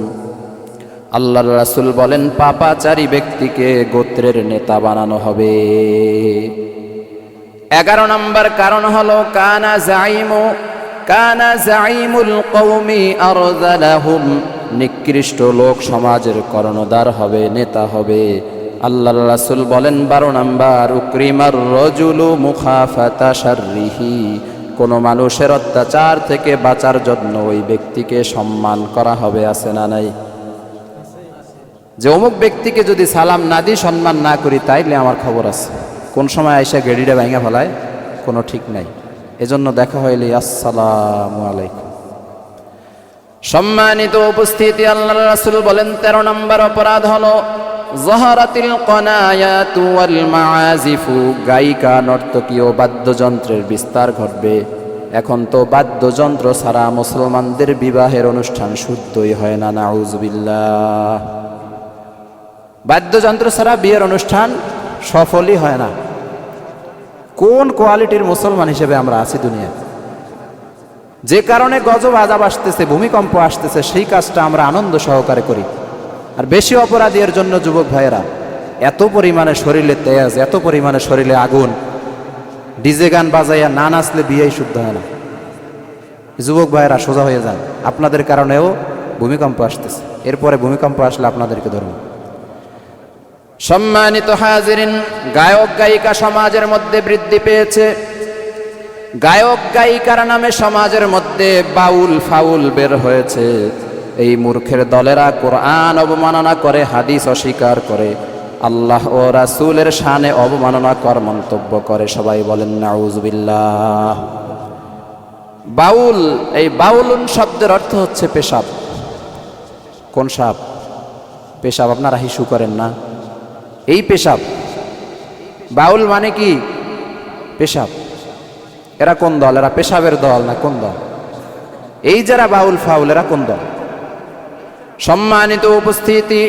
আল্লাহর রাসূল বলেন পাপাচারী ব্যক্তিকে গোত্রের নেতা বানানো হবে। 11 নম্বর কারণ হলো কানা জাইমুল কওমি আরযালাহুম, নিকৃষ্ট লোক সমাজের কর্ণধার হবে, নেতা হবে। আল্লাহর রাসূল বলেন 12 নম্বর উকরিমার রাজুলু মুখাফাতা শাররিহি, কোন মানুষের অত্যাচার থেকে বাঁচার জন্য ওই ব্যক্তিকে সম্মান করা হবে। আছে না নাই? যে অমুক ব্যক্তিকে যদি সালাম না দিই, সম্মান না করি, তাইলে আমার খবর আছে, কোন সময় আইসা গেড়িটা ভেঙে ফেলায় কোনো ঠিক নাই। এজন্য দেখা হইলে আসসালামু আলাইকুম। সম্মানিত উপস্থিতি, আল্লাহর রাসূল বলেন 13 নম্বর অপরাধ হলো যহরাতিল কনায়াতু ওয়াল মাআজিফু, গায়িকা নর্তকী ও বাদ্যযন্ত্রের বিস্তার ঘটবে। এখন তো বাদ্যযন্ত্র ছাড়া মুসলমানদের বিবাহের অনুষ্ঠান শুদ্ধই হয় না, নাউযুবিল্লাহ। বাদ্যযন্ত্র ছাড়া বিয়ের অনুষ্ঠান সফলই হয় না। কোন কোয়ালিটির মুসলমান হিসেবে আমরা আছি দুনিয়া? যে কারণে গজব আযাব আসতেছে, ভূমিকম্প আসতেছে, সেই কাজটা আমরা আনন্দ সহকারে করি। আর বেশি অপরাধী এর জন্য যুবক ভাইয়েরা, এত পরিমাণে শরীরে তেজ, এত পরিমাণে শরীরে আগুন, ডিজে গান বাজাইয়া না নাচলে বিয়েই শুদ্ধ হয় না। যুবক ভাইয়েরা সোজা হয়ে যান, আপনাদের কারণেও ভূমিকম্প আসতেছে, এরপরে ভূমিকম্প আসলে আপনাদেরকে ধরুন। সম্মানিত হাজিরিন, গায়ক গায়িকা সমাজের মধ্যে বৃদ্ধি পেয়েছে। গায়ক গায়িকার নামে সমাজের মধ্যে বাউল ফাউল বের হয়েছে। এই মূর্খের দলেরা কোরআন অবমাননা করে, হাদিস অস্বীকার করে, আল্লাহ ও রাসূলের শানে অবমাননাকর মন্তব্য করে। সবাই বলেন নাউযুবিল্লাহ। বাউল, এই বাউলুন শব্দের অর্থ হচ্ছে পেশাব। কোন সাপ? পেশাব। আপনারা হিসু করেন না, এই পেশাব। বাউল মানে কি? পেশাব। এরা কোন দল? এরা পেশাবের দল না কোন দল? এই যারা বাউল ফাউল এরা কোন দল? সম্মানিত উপস্থিতি,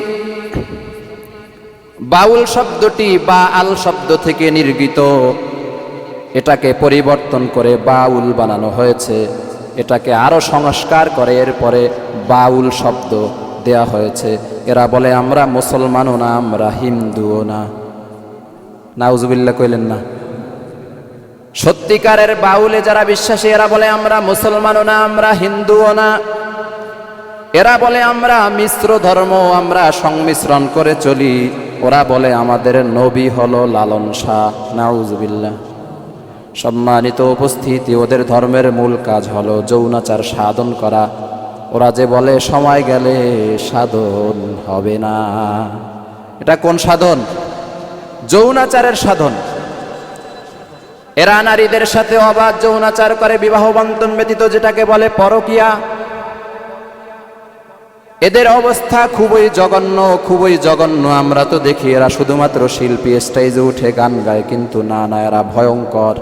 বাউল শব্দটি বা আল শব্দ থেকে নির্গিত। এটাকে পরিবর্তন করে বাউল বানানো হয়েছে। এটাকে আরো সংস্কার করে এরপরে বাউল শব্দ দেয়া হয়েছে। এরা বলে আমরা মুসলমানও না, আমরা হিন্দুও না। নাউজুবিল্লাহ কইলেন না? সত্যিকারের বাউলে যারা বিশ্বাসী এরা বলে আমরা মুসলমানও না, আমরা হিন্দুও না। এরা বলে আমরা মিশ্র ধর্ম, আমরা সংমিশ্রণ করে চলি। ওরা বলে আমাদের নবী হলো লালন শাহ। নাউজুবিল্লাহ। সম্মানিত উপস্থিতি, ওদের ধর্মের মূল কাজ হলো যৌনাচার সাধন করা। ওরা যে বলে সময় গেলে সাধন হবে না। এটা কোন সাধন? যৌনাচারের সাধন। এরা নারীদের সাথে অবাধ যৌনাচার করে, বিবাহ বন্ধন ব্যতীত, যেটাকে বলে পরকিয়া। এদের অবস্থা খুবই জঘন্য, খুবই জঘন্য। আমরা তো দেখি এরা শুধুমাত্র শিল্পী, স্টেজে উঠে গান গায়, কিন্তু না, এরা ভয়ঙ্কর।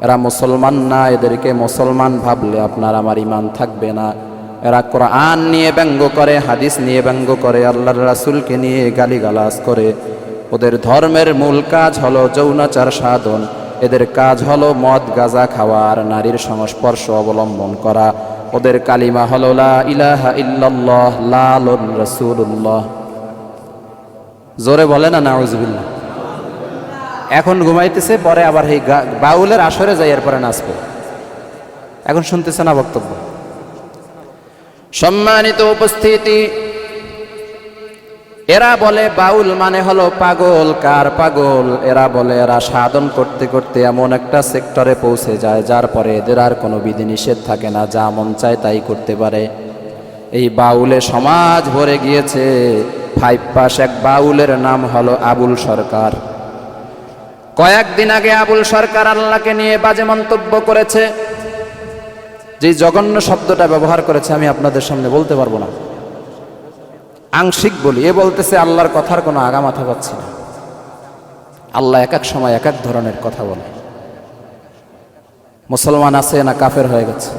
এরা মুসলমান না। এদেরকে মুসলমান ভাবলে আপনার আমার ইমান থাকবে না। এরা কোরআন নিয়ে ব্যঙ্গ করে, হাদিস নিয়ে ব্যঙ্গ করে, আল্লাহর রাসূলকে নিয়ে গালিগালাজ করে। ওদের ধর্মের মূল কাজ হলো যৌনাচার সাধন। এদের কাজ হলো মদ গাঁজা খাওয়া আর নারীর সংস্পর্শ অবলম্বন করা। ওদের কালিমা হলো লা ইলাহা ইল্লাল্লাহ লালুন রাসূলুল্লাহ। জোরে বলে না নাউজুবিল্লাহ। এখন ঘুমাইতেছে, পরে আবার এই বাউলের আসরে যাই, এরপরে নাচবে। এখন শুনতেছে না বক্তব্য? সম্মানিত উপস্থিতি, এরা বলে বাউল মানে হলো পাগল। কার পাগল? এরা বলে এরা সাধন করতে করতে এমন একটা সেক্টরে পৌঁছে যায় যার পরে এদের আর কোনো বিধিনিষেধ থাকে না, যা মন চায় তাই করতে পারে। এই বাউলে সমাজ ভরে গিয়েছে। 5 পাস এক বাউলের নাম হলো আবুল সরকার। কয়েকদিন আগে আবুল সরকার আল্লাহকে নিয়ে বাজে মন্তব্য করেছে। যে জঘন্য শব্দটা ব্যবহার করেছে আমি আপনাদের সামনে বলতে পারবো না, আংশিক বলি। এ বলতেছে আল্লাহর কথার কোনো আগামাথা পাচ্ছি না। আল্লাহ এক এক সময় এক এক ধরনের কথা বলে। মুসলমান আছে না কাফের হয়ে গেছে?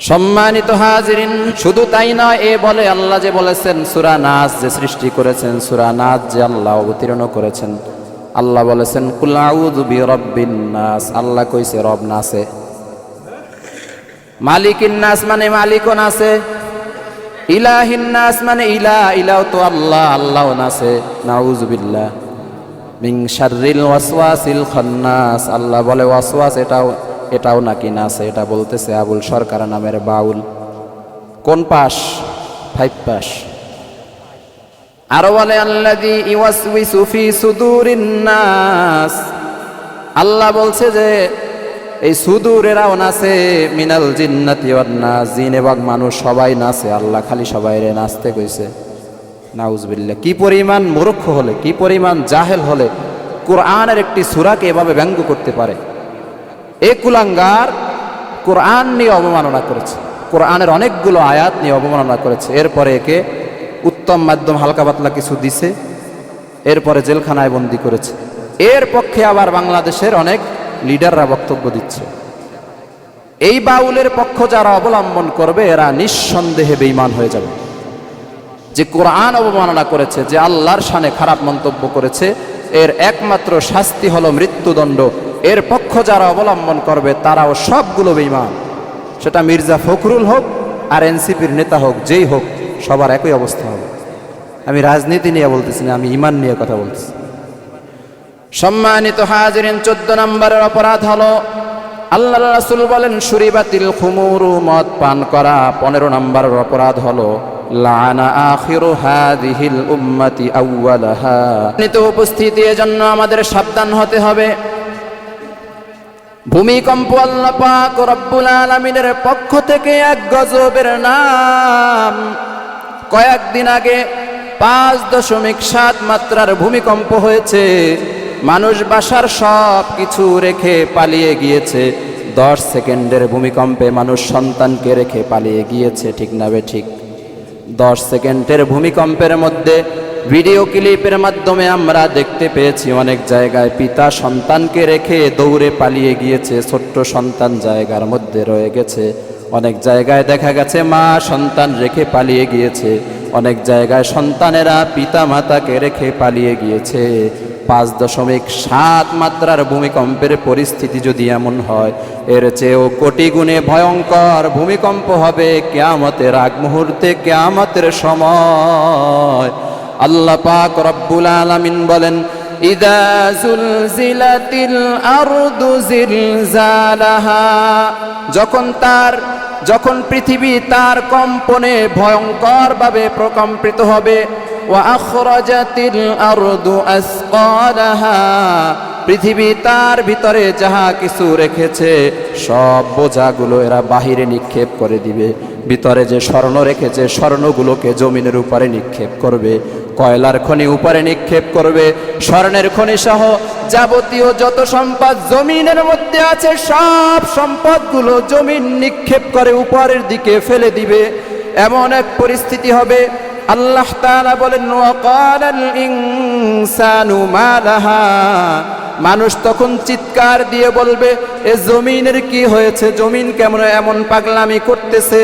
সম্মানিত হাজিরিন, শুধু তাই নয়, এ বলে আল্লাহ যে বলেছেন সূরা নাস যে সৃষ্টি করেছেন, সূরা নাস যে আল্লাহ অবতীর্ণ করেছেন, আল্লাহ বলেছেন কুল আউযু বিরাব্বিন নাস। আল্লাহ কইছে রব নাসে। মালিকিন নাস মানে মালিকও নাসে। ইলাহিন নাস মানে ইলাহ তো আল্লাহ, আল্লাহও নাসে। নাউযুবিল্লাহ মিন শাররিল ওয়াসওয়াসিল খান্নাস। আল্লাহ বলে ওয়াসওয়াস এটাও নাকি নাসে। এটা বলতেছে আবুল সরকার নামের বাউল। কোন পাস? 5 পাস। আরো বলে আল্লাযী ইওয়াসউইসু ফি সুদুরিন নাস। আল্লাহ বলছে যে এই সুদূরেরাও নাচে, মিনাল জিন্নাতি ওয়ান নাস, জিন এবং মানুষ সবাই নাচে। আল্লাহ খালি সবাইরে নাচতে কইছে। নাউজুবিল্লাহ। কি পরিমাণ মূর্খ হলে, কি পরিমাণ জাহেল হলে কোরআনের একটি সূরাকে এভাবে ব্যঙ্গ করতে পারে? এই কুলাঙ্গার কোরআন নিয়ে অবমাননা করেছে, কোরআনের অনেকগুলো আয়াত নিয়ে অবমাননা করেছে। এরপরে একে উত্তম মাধ্যম হালকা পাতলা কিছু দিছে, এরপরে জেলখানায় বন্দি করেছে। এর পক্ষে আবার বাংলাদেশের অনেক লিডাররা বক্তব্য দিচ্ছে। এই বাউলের পক্ষ যারা অবলম্বন করবে এরা নিঃসন্দেহে বেঈমান হয়ে যাবে। যে কোরআন অবমাননা করেছে, যে আল্লাহর শানে খারাপ মন্তব্য করেছে, এর একমাত্র শাস্তি হলো মৃত্যুদণ্ড। এর পক্ষ যারা অবলম্বন করবে তারাও সবগুলো বেঈমান। সেটা মির্জা ফখরুল হোক আর এনসিপির নেতা হোক, যেই হোক, সবার একই অবস্থা হবে। আমি রাজনীতি নিয়ে বলতেছি না, আমি ঈমান নিয়ে কথা বলতেছি। সম্মানিত হাজিরিন, 14 নম্বরের অপরাধ হলো আল্লাহর রাসূল বলেন শুরিবাতিল খুমুরু, মদ পান করা। 15 নম্বরের অপরাধ হলো লানা আখিরু হাযিহিল উম্মতি আউওয়ালাহা। নিত উপস্থিতি, এজন্য আমাদের সাবধান হতে হবে। ভূমিকম্প আল্লাহ পাক রব্বুল আলামিনের পক্ষ থেকে এক গজবের নাম। কয়েকদিন আগে 5.7 মাত্রার ভূমিকম্প হয়েছে। মানুষ বাসার সব কিছু রেখে পালিয়ে গিয়েছে। 10 সেকেন্ডের ভূমিকম্পে মানুষ সন্তানকে রেখে পালিয়ে গিয়েছে, ঠিক না বে ঠিক? 10 সেকেন্ডের ভূমিকম্পের মধ্যে ভিডিও ক্লিপের মাধ্যমে আমরা দেখতে পেয়েছি অনেক জায়গায় পিতা সন্তানকে রেখে দৌড়ে পালিয়ে গিয়েছে, ছোট্ট সন্তান জায়গার মধ্যে রয়ে গেছে। অনেক জায়গায় দেখা গেছে মা সন্তান রেখে পালিয়ে গিয়েছে, অনেক জায়গায় সন্তানেরা পিতা মাতাকে রেখে পালিয়ে গিয়েছে। 5.7 মাত্রার ভূমিকম্পের পরিস্থিতি যদি এমন হয়, এর চেয়েও কোটি গুণে ভয়ঙ্কর ভূমিকম্প হবে কিয়ামতের আগ মুহূর্তে, কিয়ামতের সময়। আল্লাহ পাক রব্বুল আলামিন বলেন, ইদা জুলজিলাতিল আরদু জিলজালাহা, যখন পৃথিবী তার কম্পনে ভয়ঙ্করভাবে প্রকম্পিত হবে। ওয়া আখরাজাতিল আরদু আসকালাহা, পৃথিবী তার ভিতরে যাহা কিছু রেখেছে সব বোঝাগুলো এরা বাহিরে নিক্ষেপ করে দিবে। ভিতরে যে স্বর্ণ রেখেছে স্বর্ণগুলোকে জমিনের উপরে নিক্ষেপ করবে, কয়লার খনি উপরে নিক্ষেপ করবে, স্বর্ণের খনি সহ যাবতীয় যত সম্পদ জমিনের মধ্যে আছে সব সম্পদগুলো জমিন নিক্ষেপ করে উপরের দিকে ফেলে দিবে। এমন এক পরিস্থিতি হবে। আল্লাহ তাআলা বলেন, ওয়াকালাল ইনসানু মা লাহা, মানুষ তখন চিৎকার দিয়ে বলবে, এ জমিনের কি হয়েছে, জমিন কেমন এমন পাগলামি করতেছে।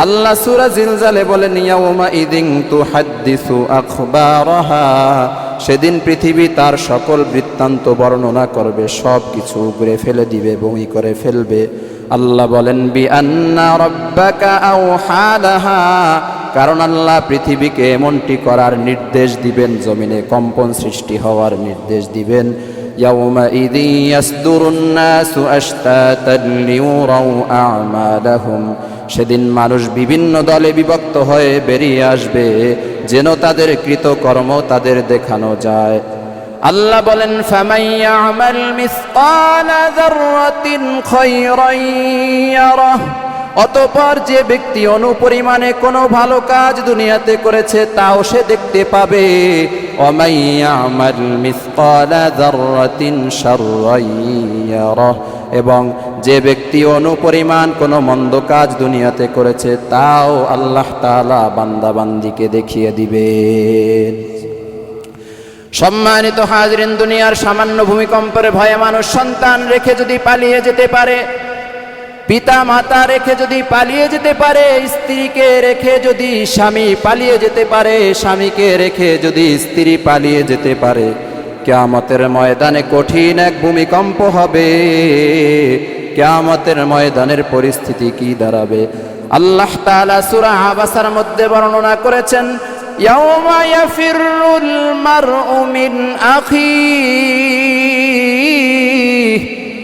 আল্লাহ সূরা জিলজালে বলেন, ইয়াউমা ইদিন তুহাদ্দিসু আখবারাহা, সেদিন পৃথিবী তার সকল বৃত্তান্ত বর্ণনা করবে, সব কিছু উগরে ফেলে দিবে, বমি করে ফেলবে। আল্লাহ বলেন, বিআন্না রাব্বাকা আওহা লাহা, কারণ আল্লাহ পৃথিবীকে এমনটি করার নির্দেশ দিবেন, জমিনে কম্পন সৃষ্টি হওয়ার নির্দেশ দিবেন। ইয়াউমাইযিন ইয়াসদুরুন নাসু আশতাতান লিয়ুরাউ আমালাহুম, সেদিন মানুষ বিভিন্ন দলে বিভক্ত হয়ে বেরিয়ে আসবে যেন তাদের কৃতকর্ম তাদের দেখানো যায়। আল্লাহ বলেন, ফামান ইয়ামাল মিসকালা যাররাতিন খায়রান ইয়ারাহ, অতঃপর যে ব্যক্তি অনুপরিমাণে কোনো ভালো কাজ দুনিয়াতে করেছে তাও সে দেখতে পাবে। ওয়ামান ইয়ামাল মিসকালা যাররাতিন শাররান ইয়ারাহ, এবং যে ব্যক্তি অনুপরিমাণ কোনো মন্দ কাজ দুনিয়াতে করেছে তাও আল্লাহ তাআলা বান্দাবান্দিকে দেখিয়ে দিবেন। সম্মানিত হাজরিন, দুনিয়ার সামান্য ভূমিকম্পের ভয়ে মানুষ সন্তান রেখে যদি পালিয়ে যেতে পারে, পিতা মাতা রেখে যদি পালিয়ে যেতে পারে, স্ত্রীকে রেখে যদি স্বামী পালিয়ে যেতে পারে, স্বামীকে রেখে যদি স্ত্রী পালিয়ে যেতে পারে, কিয়ামতের ময়দানে কঠিন এক ভূমিকম্প হবে। কিয়ামতের ময়দানের পরিস্থিতি কি দাঁড়াবে? আল্লাহ তাআলা সূরা আবাসার মধ্যে বর্ণনা করেছেন, ইয়াউমা ইয়াফিরুল মারউ মিন আখিহি,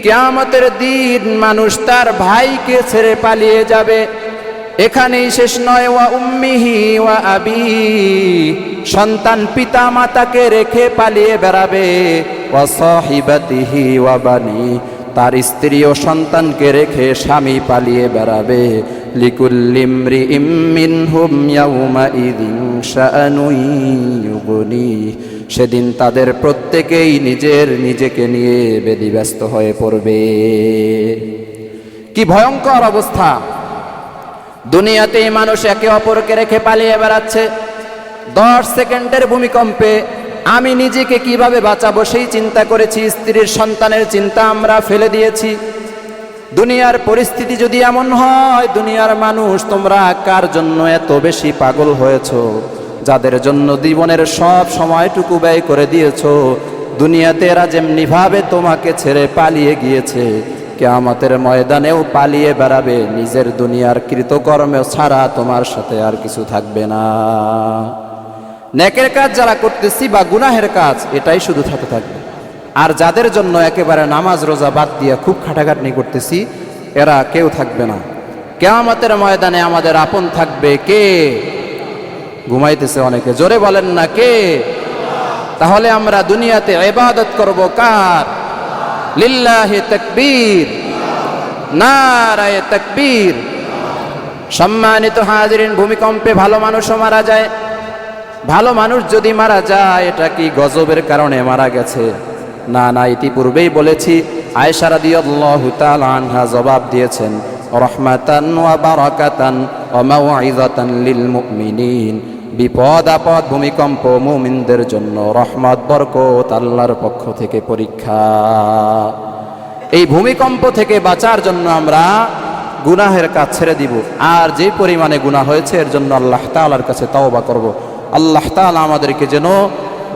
কিয়ামতের দিন মানুষ তার ভাইকে ছেড়ে পালিয়ে যাবে। এখানেই শেষ নয়, ওয়া উম্মিহি ওয়া আবি, সন্তান পিতা মাতাকে রেখে পালিয়ে বেড়াবে। ওয়া সাহিবাতিহি ওয়া বানি, তার স্ত্রী ও সন্তানকে রেখে স্বামী পালিয়ে বেড়াবে। লিকুল্লি ইমরিইম মিনহুম ইয়াউমাইযিন শাআনুন ইউগনি, সেদিন তাদের প্রত্যেকেই নিজেকে নিয়ে ব্যতিব্যস্ত হয়ে পড়বে। কি ভয়ঙ্কর অবস্থা! দুনিয়াতেই মানুষ একে অপরকে রেখে পালিয়ে বেড়াচ্ছে। 10 সেকেন্ডের ভূমিকম্পে আমি নিজেকে কিভাবে বাঁচাবো সেই চিন্তা করেছি, স্ত্রীর সন্তানের চিন্তা আমরা ফেলে দিয়েছি। দুনিয়ার পরিস্থিতি যদি এমন হয়, দুনিয়ার মানুষ তোমরা কার জন্য এত বেশি পাগল হয়েছো, যাদের জন্য জীবনের সব সময়টুকু ব্যয় করে দিয়েছো, দুনিয়াতে এরা যেমনি ভাবে তোমাকে ছেড়ে পালিয়ে গিয়েছে, কিয়ামতের ময়দানেও পালিয়ে বেড়াবে। নিজের দুনিয়ার কৃতকর্ম ছাড়া তোমার সাথে আর কিছু থাকবে না। নেকের কাজ যারা করতেছি বা গুনাহের কাজ, এটাই শুধু সাথে থাকবে। আর যাদের জন্য একেবারে নামাজ রোজা বাদ দিয়ে খুব খাটাখাটনি করতেছি, এরা কেউ থাকবে না। কিয়ামতের ময়দানে আমাদের আপন থাকবে কে? ঘুমাইতেছে অনেকে, জোরে বলেন না কে? তাহলে আমরা দুনিয়াতে ইবাদত করব কার? লিল্লাহি তাকবীর। নারায়ে তাকবীর। সম্মানিত হাজিরিন, ভূমিকম্পে ভালো মানুষও মারা যায়। ভালো মানুষ যদি মারা যায় এটা কি গজবের কারণে মারা গেছে? না না, ইতিপূর্বেই বলেছি। আয়েশা রাদিয়াল্লাহু তাআলা আনহা জবাব দিয়েছেন, রাহমাতান ওয়া বারাকাতান ওয়া মাউইযাতান লিল মুমিনিন। বিপদ আপদ ভূমিকম্প মুমিনদের জন্য রহমত, বরকত, আল্লাহর পক্ষ থেকে পরীক্ষা। এই ভূমিকম্প থেকে বাঁচার জন্য আমরা গুনাহের কাজ ছেড়ে দিব, আর যে পরিমাণে গুনাহ হয়েছে এর জন্য আল্লাহ তাআলার কাছে তওবা করব। আল্লাহ তাআলা আমাদেরকে যেন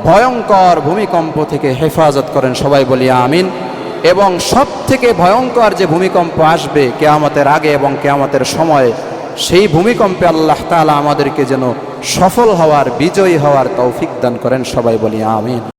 ভয়ঙ্কর ভূমিকম্প থেকে হেফাজত করেন, সবাই বলি আমিন। এবং সব থেকে ভয়ঙ্কর যে ভূমিকম্প আসবে কিয়ামতের আগে এবং কিয়ামতের সময়, সেই ভূমিকম্পে আল্লাহ তাআলা আমাদেরকে যেন সফল হওয়ার, বিজয়ী হওয়ার তৌফিক দান করেন, সবাই বলি আমিন।